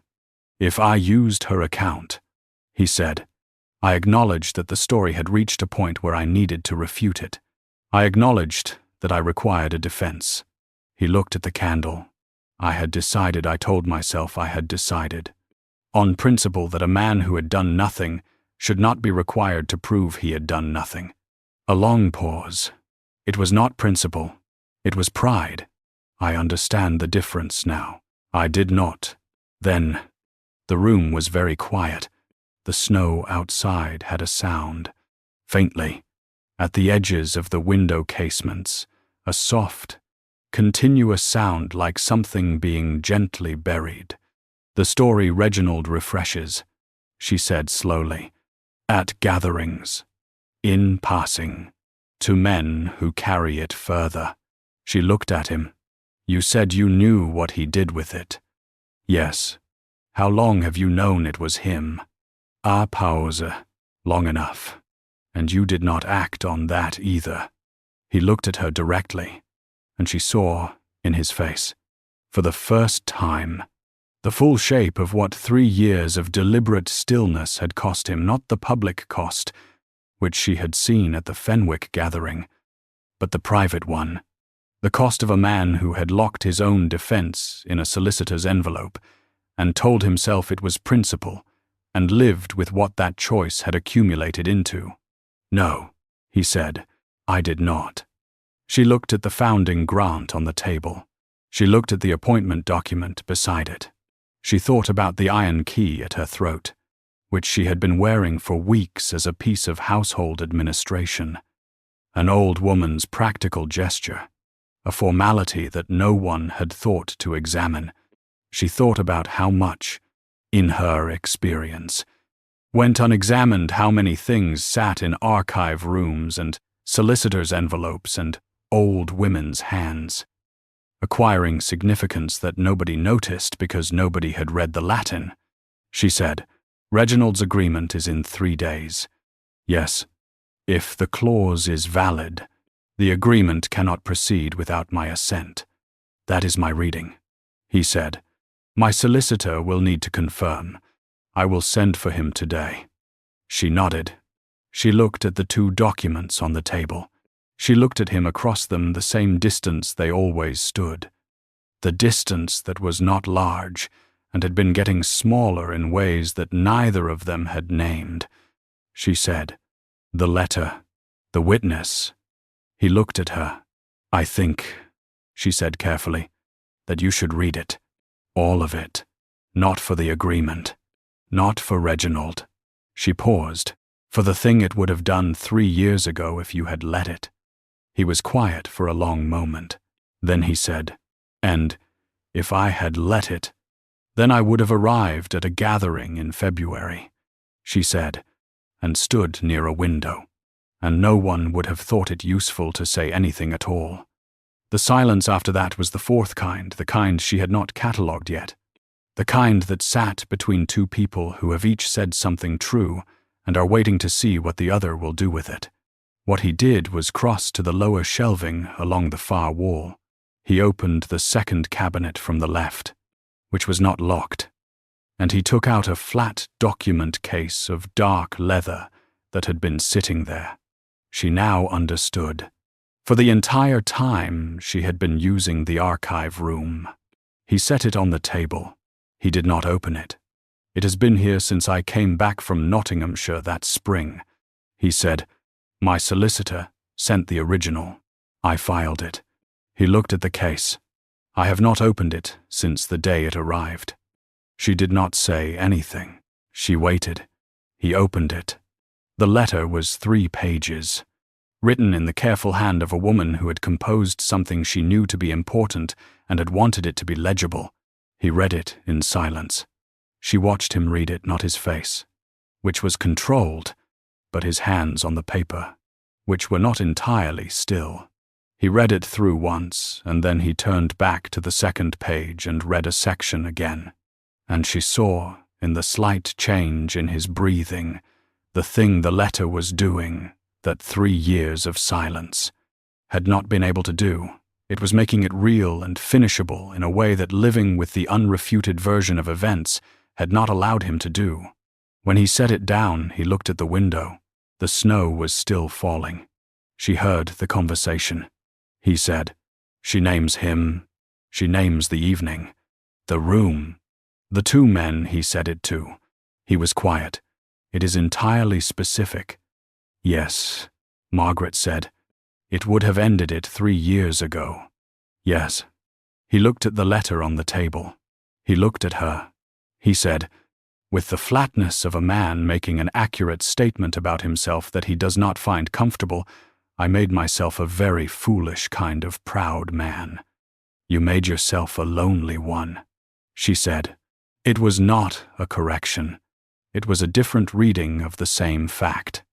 "If I used her account," he said, "I acknowledged that the story had reached a point where I needed to refute it. I acknowledged that I required a defense." He looked at the candle. "I had decided, I told myself I had decided. On principle that a man who had done nothing should not be required to prove he had done nothing." A long pause. "It was not principle. It was pride. I understand the difference now. I did not. Then." The room was very quiet. The snow outside had a sound. Faintly, at the edges of the window casements, a soft, continuous sound like something being gently buried. "The story Reginald refreshes," she said slowly, "at gatherings, in passing, to men who carry it further." She looked at him. "You said you knew what he did with it." "Yes. How long have you known it was him?" "A pause. Long enough. And you did not act on that either." He looked at her directly, and she saw, in his face, for the first time, the full shape of what 3 years of deliberate stillness had cost him, not the public cost, which she had seen at the Fenwick gathering, but the private one, the cost of a man who had locked his own defense in a solicitor's envelope and told himself it was principle, and lived with what that choice had accumulated into. "No," he said, "I did not." She looked at the founding grant on the table. She looked at the appointment document beside it. She thought about the iron key at her throat, which she had been wearing for weeks as a piece of household administration. An old woman's practical gesture, a formality that no one had thought to examine. She thought about how much, in her experience, went unexamined, how many things sat in archive rooms and solicitors' envelopes and old women's hands, acquiring significance that nobody noticed because nobody had read the Latin. She said, "Reginald's agreement is in 3 days. Yes, if the clause is valid, the agreement cannot proceed without my assent. That is my reading," he said. "My solicitor will need to confirm. I will send for him today." She nodded. She looked at the 2 documents on the table. She looked at him across them the same distance they always stood. The distance that was not large and had been getting smaller in ways that neither of them had named. She said, "The letter, the witness." He looked at her. "I think," she said carefully, "that you should read it. All of it. Not for the agreement. Not for Reginald." She paused. "For the thing it would have done 3 years ago if you had let it." He was quiet for a long moment. Then he said, "And if I had let it, then I would have arrived at a gathering in February," she said, and stood near a window, and no one would have thought it useful to say anything at all. The silence after that was the 4th kind, the kind she had not catalogued yet, the kind that sat between 2 people who have each said something true and are waiting to see what the other will do with it. What he did was cross to the lower shelving along the far wall. He opened the 2nd cabinet from the left, which was not locked, and he took out a flat document case of dark leather that had been sitting there. She now understood. For the entire time, she had been using the archive room. He set it on the table. He did not open it. "It has been here since I came back from Nottinghamshire that spring," he said. "My solicitor sent the original. I filed it." He looked at the case. "I have not opened it since the day it arrived." She did not say anything. She waited. He opened it. The letter was 3 pages, written in the careful hand of a woman who had composed something she knew to be important and had wanted it to be legible. He read it in silence. She watched him read it, not his face, which was controlled, but his hands on the paper, which were not entirely still. He read it through once, and then he turned back to the second page and read a section again. And she saw, in the slight change in his breathing, the thing the letter was doing that 3 years of silence had not been able to do. It was making it real and finishable in a way that living with the unrefuted version of events had not allowed him to do. When he set it down, he looked at the window. The snow was still falling. She heard the conversation. He said, "She names him. She names the evening. The room. The 2 men he said it to." He was quiet. "It is entirely specific." "Yes," Margaret said. "It would have ended it 3 years ago." "Yes." He looked at the letter on the table. He looked at her. He said, with the flatness of a man making an accurate statement about himself that he does not find comfortable, "I made myself a very foolish kind of proud man." "You made yourself a lonely one," she said. It was not a correction. It was a different reading of the same fact,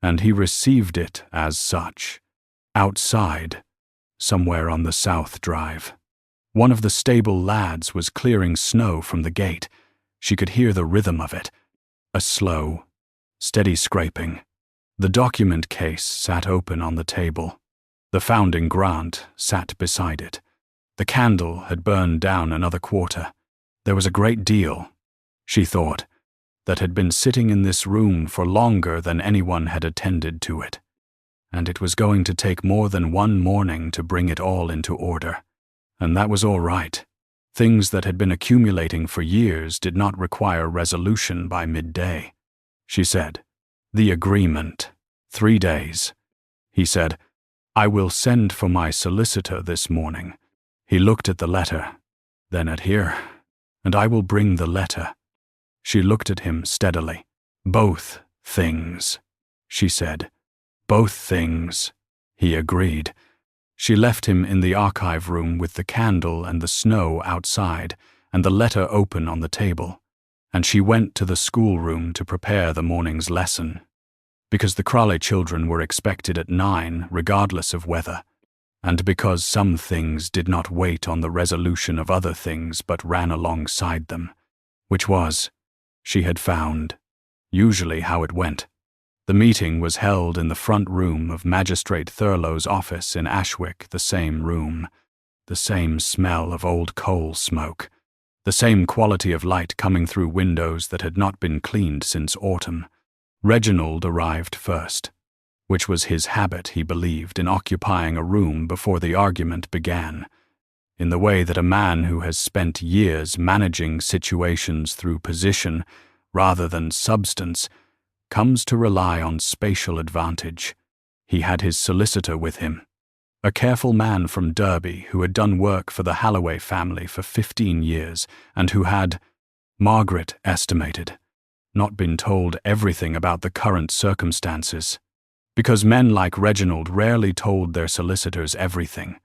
and he received it as such. Outside, somewhere on the South Drive, one of the stable lads was clearing snow from the gate. She could hear the rhythm of it, a slow, steady scraping. The document case sat open on the table. The founding grant sat beside it. The candle had burned down another quarter. There was a great deal, she thought, that had been sitting in this room for longer than anyone had attended to it. And it was going to take more than one morning to bring it all into order. And that was all right. Things that had been accumulating for years did not require resolution by midday. She said, "The agreement. 3 days." He said, "I will send for my solicitor this morning." He looked at the letter, then at her, "And I will bring the letter." She looked at him steadily. "Both things," she said. "Both things," he agreed. She left him in the archive room with the candle and the snow outside and the letter open on the table, and she went to the schoolroom to prepare the morning's lesson, because the Crawley children were expected at 9 regardless of weather, and because some things did not wait on the resolution of other things but ran alongside them, which was, she had found, usually how it went. The meeting was held in the front room of Magistrate Thurlow's office in Ashwick, the same room, the same smell of old coal smoke, the same quality of light coming through windows that had not been cleaned since autumn. Reginald arrived first, which was his habit, he believed, in occupying a room before the argument began, in the way that a man who has spent years managing situations through position rather than substance comes to rely on spatial advantage. He had his solicitor with him, a careful man from Derby who had done work for the Halloway family for 15 years and who had, Margaret estimated, not been told everything about the current circumstances, because men like Reginald rarely told their solicitors everything.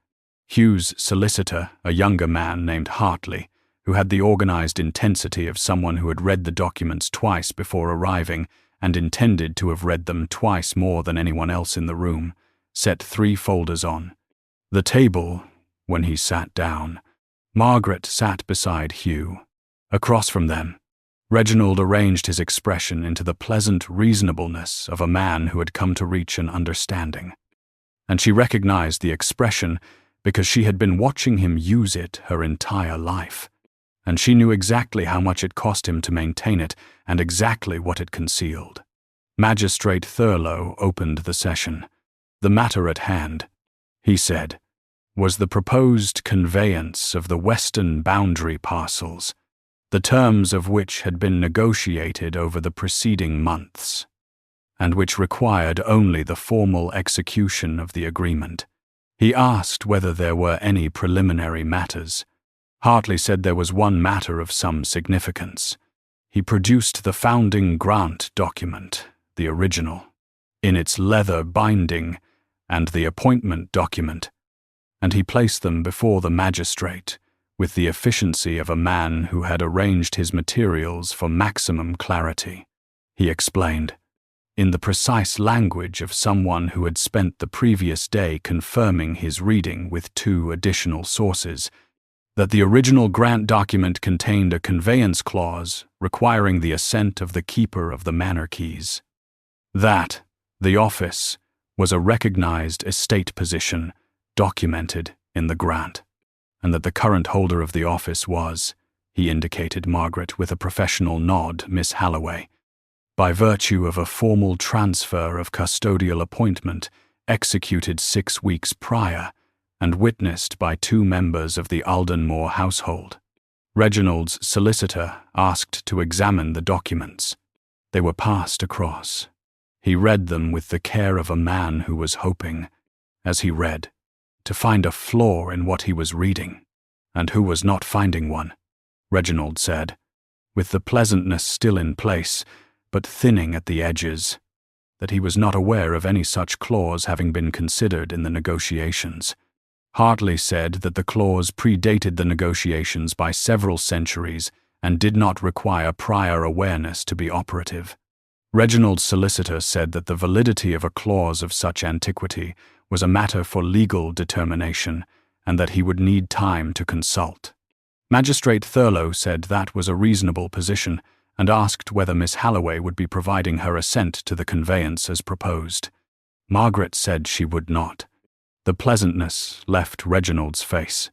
Hugh's solicitor, a younger man named Hartley, who had the organized intensity of someone who had read the documents twice before arriving and intended to have read them twice more than anyone else in the room, set 3 folders on the table. When he sat down, Margaret sat beside Hugh. Across from them, Reginald arranged his expression into the pleasant reasonableness of a man who had come to reach an understanding. And she recognized the expression because she had been watching him use it her entire life. and she knew exactly how much it cost him to maintain it and exactly what it concealed. Magistrate Thurlow opened the session. The matter at hand, he said, was the proposed conveyance of the western boundary parcels, the terms of which had been negotiated over the preceding months, and which required only the formal execution of the agreement. He asked whether there were any preliminary matters. Hartley said there was one matter of some significance. He produced the founding grant document, the original, in its leather binding, and the appointment document, and he placed them before the magistrate with the efficiency of a man who had arranged his materials for maximum clarity. He explained, in the precise language of someone who had spent the previous day confirming his reading with 2 additional sources, that the original grant document contained a conveyance clause requiring the assent of the keeper of the manor keys, that the office was a recognized estate position documented in the grant, and that the current holder of the office was, he indicated Margaret with a professional nod, Miss Halloway, by virtue of a formal transfer of custodial appointment executed 6 weeks prior and witnessed by 2 members of the Aldenmoor household. Reginald's solicitor asked to examine the documents. They were passed across. He read them with the care of a man who was hoping, as he read, to find a flaw in what he was reading, and who was not finding one, Reginald said, with the pleasantness still in place, but thinning at the edges, that he was not aware of any such clause having been considered in the negotiations. Hartley said that the clause predated the negotiations by several centuries and did not require prior awareness to be operative. Reginald's solicitor said that the validity of a clause of such antiquity was a matter for legal determination and that he would need time to consult. Magistrate Thurlow said that was a reasonable position and asked whether Miss Halloway would be providing her assent to the conveyance as proposed. Margaret said she would not. The pleasantness left Reginald's face.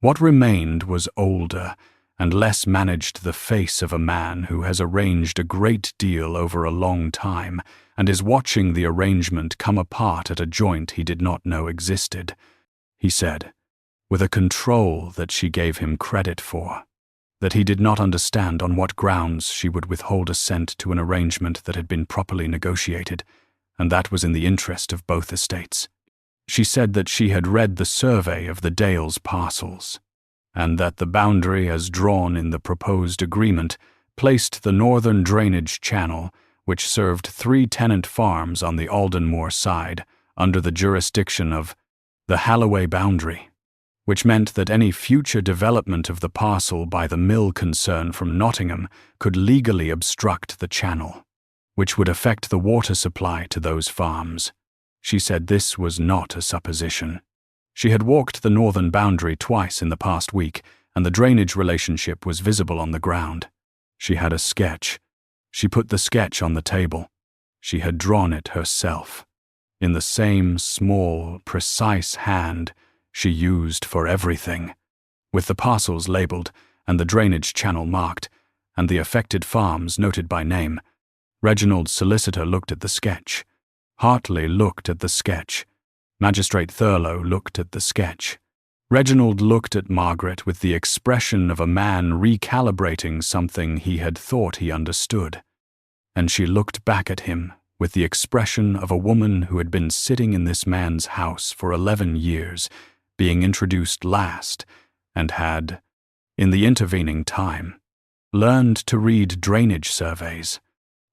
What remained was older and less managed the face of a man who has arranged a great deal over a long time and is watching the arrangement come apart at a joint he did not know existed, he said, with a control that she gave him credit for, that he did not understand on what grounds she would withhold assent to an arrangement that had been properly negotiated, and that was in the interest of both estates. She said that she had read the survey of the Dales parcels, and that the boundary as drawn in the proposed agreement placed the northern drainage channel, which served 3 tenant farms on the Aldenmoor side, under the jurisdiction of the Halloway boundary, which meant that any future development of the parcel by the mill concern from Nottingham could legally obstruct the channel, which would affect the water supply to those farms. She said this was not a supposition. She had walked the northern boundary twice in the past week, and the drainage relationship was visible on the ground. She had a sketch. She put the sketch on the table. She had drawn it herself, in the same small, precise hand she used for everything, with the parcels labelled and the drainage channel marked, and the affected farms noted by name. Reginald's solicitor looked at the sketch. Hartley looked at the sketch. Magistrate Thurlow looked at the sketch. Reginald looked at Margaret with the expression of a man recalibrating something he had thought he understood, and she looked back at him with the expression of a woman who had been sitting in this man's house for 11 years, being introduced last, and had, in the intervening time, learned to read drainage surveys.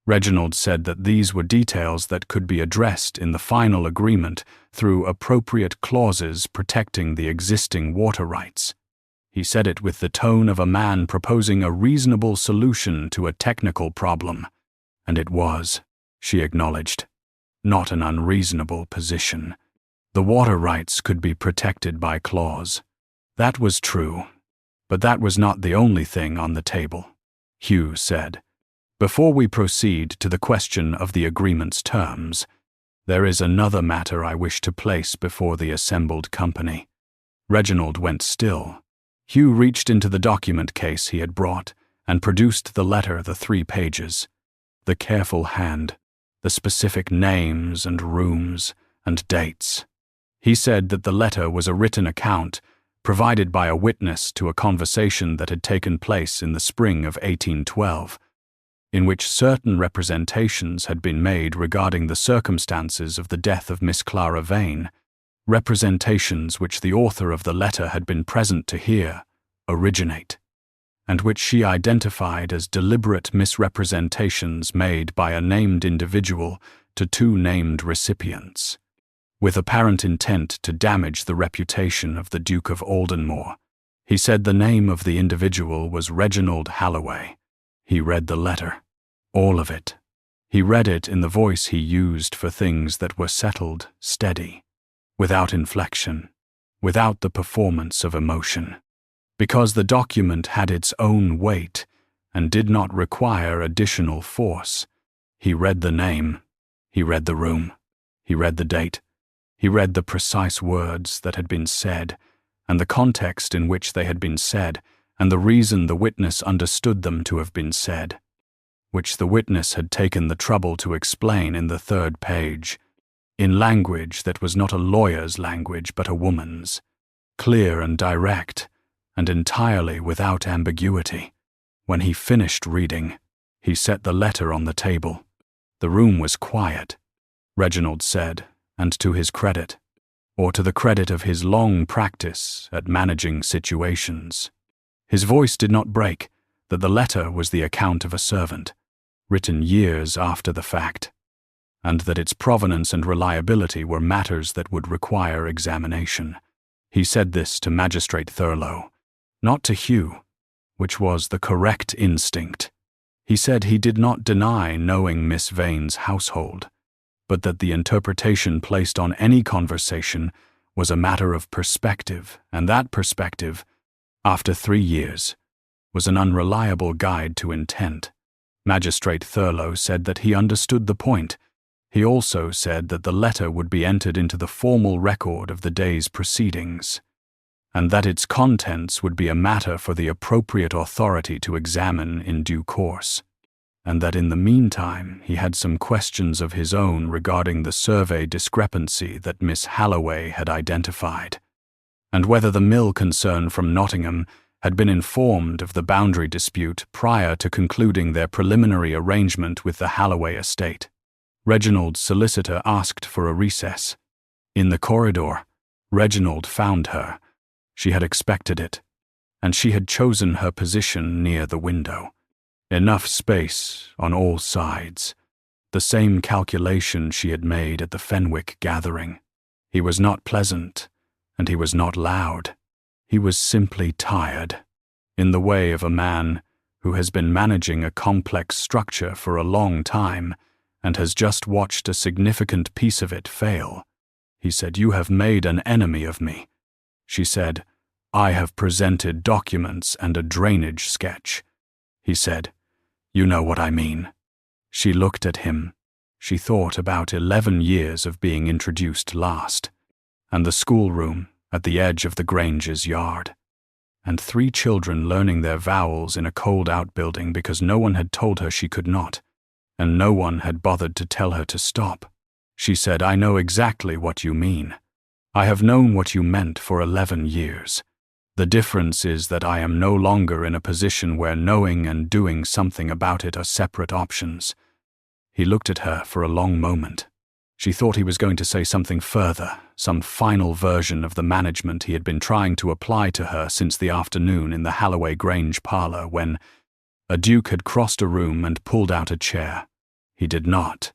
Reginald said that these were details that could be addressed in the final agreement through appropriate clauses protecting the existing water rights. He said it with the tone of a man proposing a reasonable solution to a technical problem, and it was, she acknowledged, not an unreasonable position. The water rights could be protected by clause. That was true, but that was not the only thing on the table, Hugh said. Before we proceed to the question of the agreement's terms, there is another matter I wish to place before the assembled company. Reginald went still. Hugh reached into the document case he had brought and produced the letter, the 3 pages. The careful hand, the specific names and rooms and dates. He said that the letter was a written account provided by a witness to a conversation that had taken place in the spring of 1812, in which certain representations had been made regarding the circumstances of the death of Miss Clara Vane, representations which the author of the letter had been present to hear, originate, and which she identified as deliberate misrepresentations made by a named individual to 2 named recipients, with apparent intent to damage the reputation of the Duke of Aldenmoor. He said the name of the individual was Reginald Halloway. He read the letter. All of it. He read it in the voice he used for things that were settled, steady, without inflection, without the performance of emotion. Because the document had its own weight and did not require additional force, he read the name, he read the room, he read the date, he read the precise words that had been said, and the context in which they had been said, and the reason the witness understood them to have been said, which the witness had taken the trouble to explain in the 3rd page, in language that was not a lawyer's language but a woman's, clear and direct, and entirely without ambiguity. When he finished reading, he set the letter on the table. The room was quiet, Reginald said, and to his credit, or to the credit of his long practice at managing situations. His voice did not break, that the letter was the account of a servant, written years after the fact, and that its provenance and reliability were matters that would require examination. He said this to Magistrate Thurlow, not to Hugh, which was the correct instinct. He said he did not deny knowing Miss Vane's household, but that the interpretation placed on any conversation was a matter of perspective, and that perspective, after 3 years, was an unreliable guide to intent. Magistrate Thurlow said that he understood the point. He also said that the letter would be entered into the formal record of the day's proceedings, and that its contents would be a matter for the appropriate authority to examine in due course, and that in the meantime he had some questions of his own regarding the survey discrepancy that Miss Halloway had identified, and whether the mill concern from Nottingham had been informed of the boundary dispute prior to concluding their preliminary arrangement with the Halloway estate. Reginald's solicitor asked for a recess. In the corridor, Reginald found her. She had expected it, and she had chosen her position near the window. Enough space on all sides. The same calculation she had made at the Fenwick gathering. He was not pleasant, and he was not loud. He was simply tired, in the way of a man who has been managing a complex structure for a long time and has just watched a significant piece of it fail. He said, "You have made an enemy of me." She said, "I have presented documents and a drainage sketch." He said, "You know what I mean." She looked at him. She thought about 11 years of being introduced last, and the schoolroom at the edge of the Grange's yard, and 3 children learning their vowels in a cold outbuilding because no one had told her she could not, and no one had bothered to tell her to stop. She said, "I know exactly what you mean. I have known what you meant for 11 years. The difference is that I am no longer in a position where knowing and doing something about it are separate options." He looked at her for a long moment. She thought he was going to say something further, some final version of the management he had been trying to apply to her since the afternoon in the Halloway Grange parlour when a duke had crossed a room and pulled out a chair. He did not.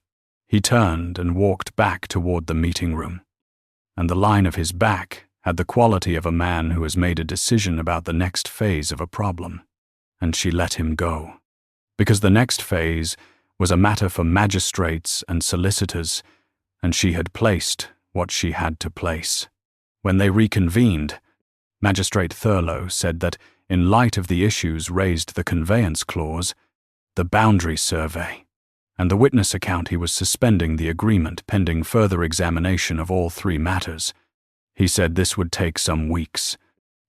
He turned and walked back toward the meeting room, and the line of his back had the quality of a man who has made a decision about the next phase of a problem. And she let him go, because the next phase was a matter for magistrates and solicitors, and she had placed what she had to place. When they reconvened, Magistrate Thurlow said that, in light of the issues raised the conveyance clause, the boundary survey, and the witness account, he was suspending the agreement pending further examination of all 3 matters. He said this would take some weeks,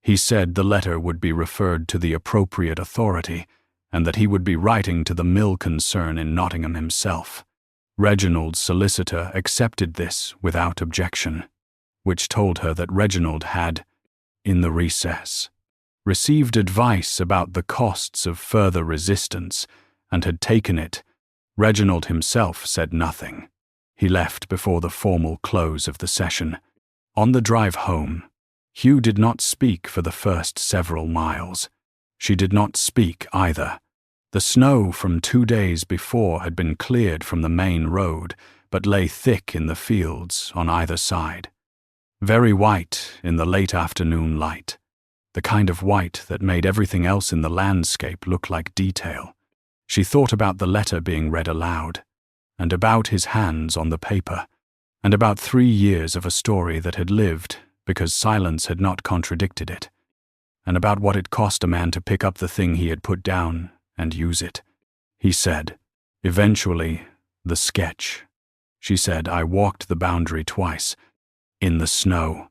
He said the letter would be referred to the appropriate authority, and that he would be writing to the mill concern in Nottingham himself. Reginald's solicitor accepted this without objection, which told her that Reginald had, in the recess, received advice about the costs of further resistance and had taken it. Reginald himself said nothing. He left before the formal close of the session. On the drive home, Hugh did not speak for the first several miles. She did not speak either. The snow from 2 days before had been cleared from the main road, but lay thick in the fields on either side. Very white in the late afternoon light, the kind of white that made everything else in the landscape look like detail. She thought about the letter being read aloud, and about his hands on the paper, and about 3 years of a story that had lived because silence had not contradicted it, and about what it cost a man to pick up the thing he had put down and use it. He said, eventually, the sketch. She said, I walked the boundary twice, in the snow.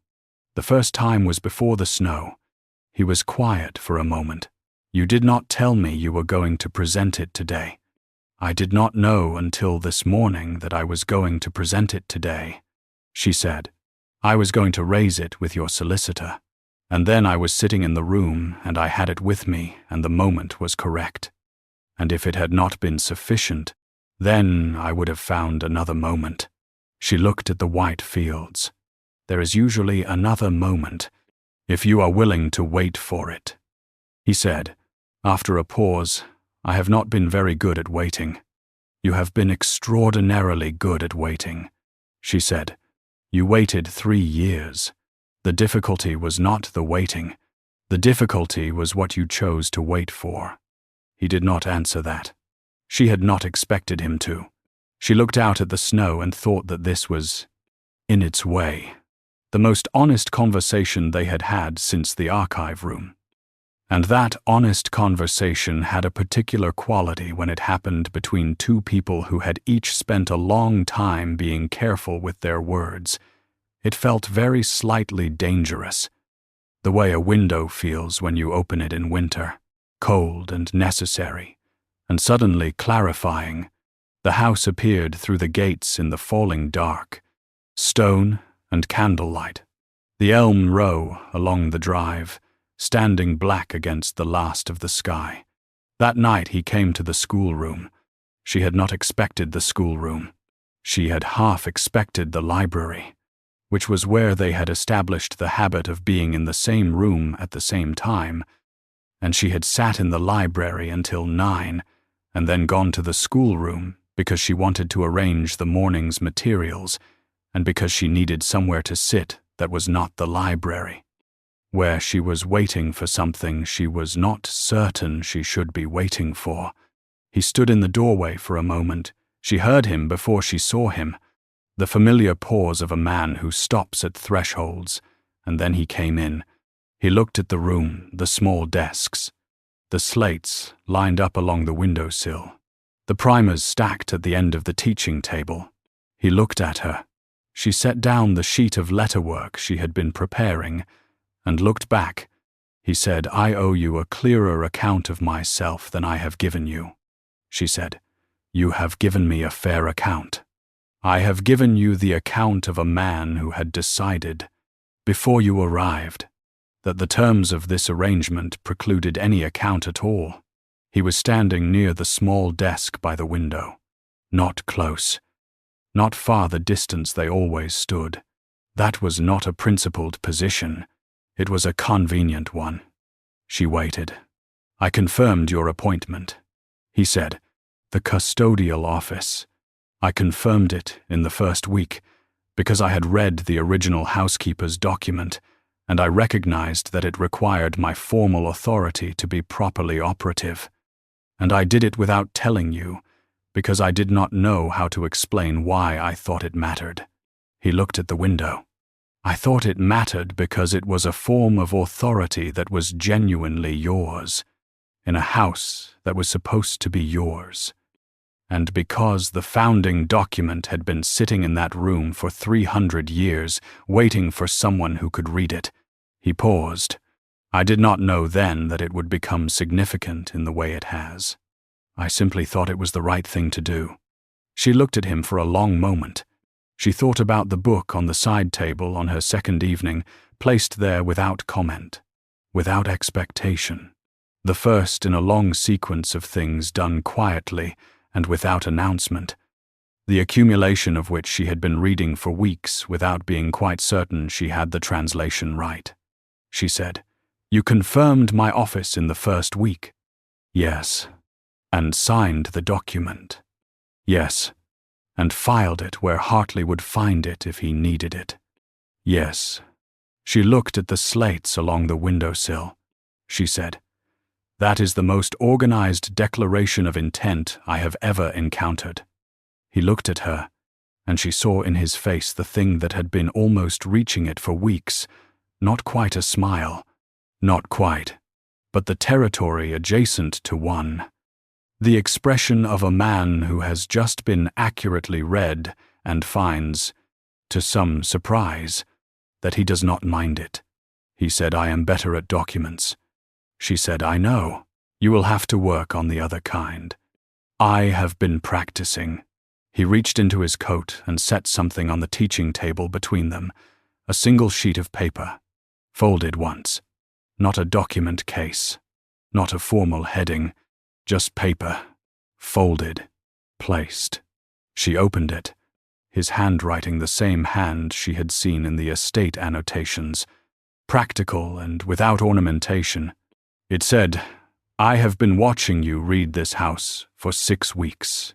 The first time was before the snow. He was quiet for a moment. You did not tell me you were going to present it today. I did not know until this morning that I was going to present it today. She said, I was going to raise it with your solicitor. And then I was sitting in the room and I had it with me and the moment was correct. And if it had not been sufficient, then I would have found another moment. She looked at the white fields. There is usually another moment, if you are willing to wait for it. He said, after a pause, I have not been very good at waiting. You have been extraordinarily good at waiting. She said, you waited 3 years. The difficulty was not the waiting. The difficulty was what you chose to wait for. He did not answer that. She had not expected him to. She looked out at the snow and thought that this was, in its way, the most honest conversation they had had since the archive room. And that honest conversation had a particular quality when it happened between 2 people who had each spent a long time being careful with their words. It felt very slightly dangerous, the way a window feels when you open it in winter, cold and necessary, and suddenly clarifying. The house appeared through the gates in the falling dark, stone and candlelight. The elm row along the drive, standing black against the last of the sky. That night he came to the schoolroom. She had not expected the schoolroom. She had half expected the library, which was where they had established the habit of being in the same room at the same time, and she had sat in the library until 9, and then gone to the schoolroom because she wanted to arrange the morning's materials, and because she needed somewhere to sit that was not the library, where she was waiting for something she was not certain she should be waiting for. He stood in the doorway for a moment. She heard him before she saw him, the familiar pause of a man who stops at thresholds, and then he came in. He looked at the room, the small desks, the slates lined up along the windowsill, the primers stacked at the end of the teaching table. He looked at her. She set down the sheet of letterwork she had been preparing and looked back. He said, I owe you a clearer account of myself than I have given you. She said, you have given me a fair account. I have given you the account of a man who had decided, before you arrived, that the terms of this arrangement precluded any account at all. He was standing near the small desk by the window, not close, not far the distance they always stood. That was not a principled position. It was a convenient one. She waited. I confirmed your appointment. He said, the custodial office. I confirmed it in the first week because I had read the original housekeeper's document and I recognized that it required my formal authority to be properly operative. And I did it without telling you because I did not know how to explain why I thought it mattered. He looked at the window. I thought it mattered because it was a form of authority that was genuinely yours, in a house that was supposed to be yours. And because the founding document had been sitting in that room for 300 years, waiting for someone who could read it. He paused. I did not know then that it would become significant in the way it has. I simply thought it was the right thing to do." She looked at him for a long moment. She thought about the book on the side table on her second evening, placed there without comment, without expectation. The first in a long sequence of things done quietly and without announcement, the accumulation of which she had been reading for weeks without being quite certain she had the translation right. She said, "You confirmed my office in the first week?" "Yes." "And signed the document?" "Yes." "And filed it where Hartley would find it if he needed it?" "Yes." She looked at the slates along the windowsill. She said, "That is the most organized declaration of intent I have ever encountered." He looked at her, and she saw in his face the thing that had been almost reaching it for weeks, not quite a smile, not quite, but the territory adjacent to one. The expression of a man who has just been accurately read and finds, to some surprise, that he does not mind it. He said, "I am better at documents." She said, "I know. You will have to work on the other kind." "I have been practicing." He reached into his coat and set something on the teaching table between them, a single sheet of paper, folded once. Not a document case, not a formal heading, just paper, folded, placed. She opened it, his handwriting the same hand she had seen in the estate annotations, practical and without ornamentation. It said, "I have been watching you read this house for 6 weeks.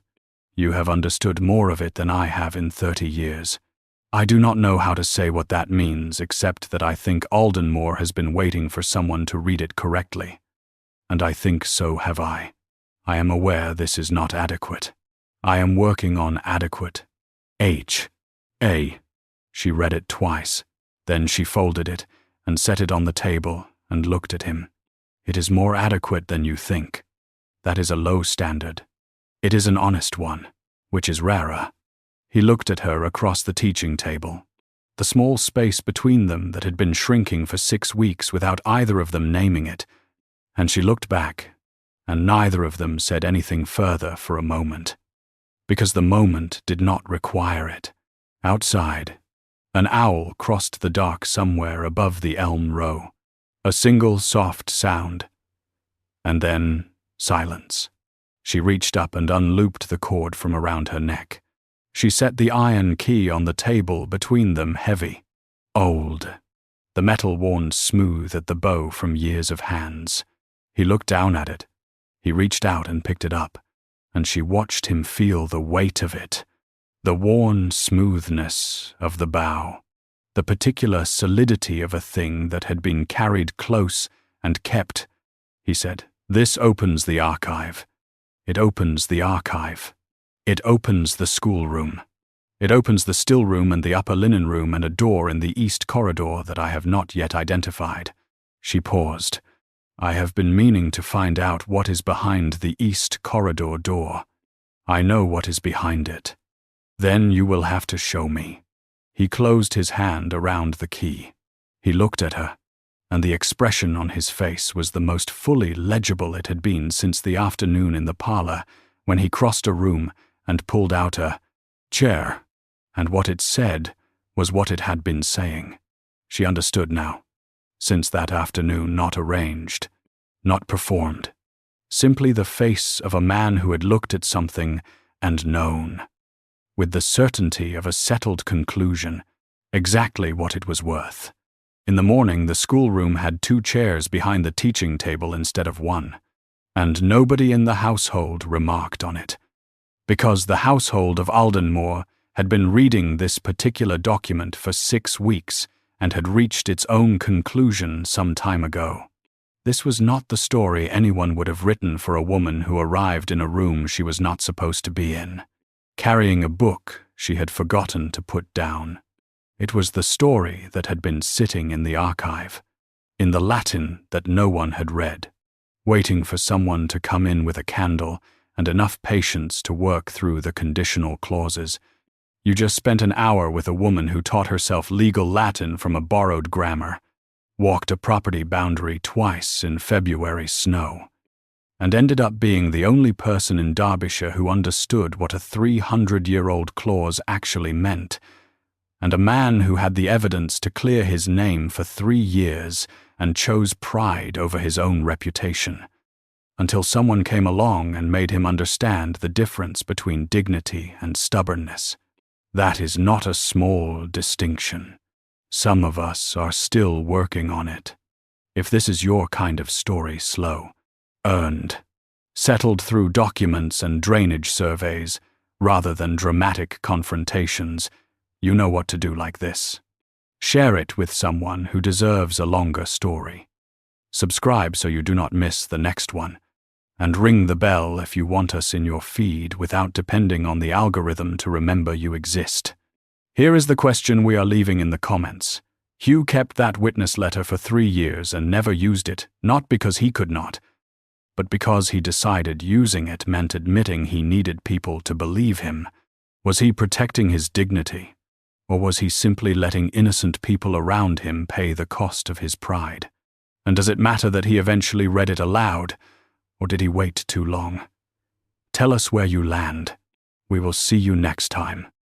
You have understood more of it than I have in 30 years. I do not know how to say what that means except that I think Aldenmoor has been waiting for someone to read it correctly. And I think so have I. I am aware this is not adequate. I am working on adequate. H.A. She read it twice. Then she folded it and set it on the table and looked at him. "It is more adequate than you think. That is a low standard. It is an honest one, which is rarer." He looked at her across the teaching table. The small space between them that had been shrinking for 6 weeks without either of them naming it, and she looked back, and neither of them said anything further for a moment, because the moment did not require it. Outside, an owl crossed the dark somewhere above the elm row. A single soft sound, and then silence. She reached up and unlooped the cord from around her neck. She set the iron key on the table between them heavy, old, the metal worn smooth at the bow from years of hands. He looked down at it. He reached out and picked it up, and she watched him feel the weight of it, the worn smoothness of the bow, the particular solidity of a thing that had been carried close and kept. He said, "This opens the archive. It opens the archive. It opens the schoolroom. It opens the still room and the upper linen room and a door in the east corridor that I have not yet identified." She paused. "I have been meaning to find out what is behind the east corridor door. I know what is behind it. Then you will have to show me." He closed his hand around the key. He looked at her, and the expression on his face was the most fully legible it had been since the afternoon in the parlor when he crossed a room and pulled out a chair, and what it said was what it had been saying. She understood now. Since that afternoon, not arranged, not performed. Simply the face of a man who had looked at something and known, with the certainty of a settled conclusion, exactly what it was worth. In the morning, the schoolroom had 2 chairs behind the teaching table instead of 1, and nobody in the household remarked on it, because the household of Aldenmoor had been reading this particular document for 6 weeks and had reached its own conclusion some time ago. This was not the story anyone would have written for a woman who arrived in a room she was not supposed to be in, carrying a book she had forgotten to put down. It was the story that had been sitting in the archive, in the Latin that no one had read, waiting for someone to come in with a candle and enough patience to work through the conditional clauses. You just spent an hour with a woman who taught herself legal Latin from a borrowed grammar. walked a property boundary twice in February snow, and ended up being the only person in Derbyshire who understood what a 300-year-old clause actually meant, and a man who had the evidence to clear his name for 3 years and chose pride over his own reputation, until someone came along and made him understand the difference between dignity and stubbornness. That is not a small distinction. Some of us are still working on it. If this is your kind of story, slow, earned, settled through documents and drainage surveys, rather than dramatic confrontations, you know what to do like this. Share it with someone who deserves a longer story. Subscribe so you do not miss the next one, and ring the bell if you want us in your feed without depending on the algorithm to remember you exist. Here is the question we are leaving in the comments. Hugh kept that witness letter for 3 years and never used it, not because he could not, but because he decided using it meant admitting he needed people to believe him. Was he protecting his dignity, or was he simply letting innocent people around him pay the cost of his pride? And does it matter that he eventually read it aloud, or did he wait too long? Tell us where you land. We will see you next time.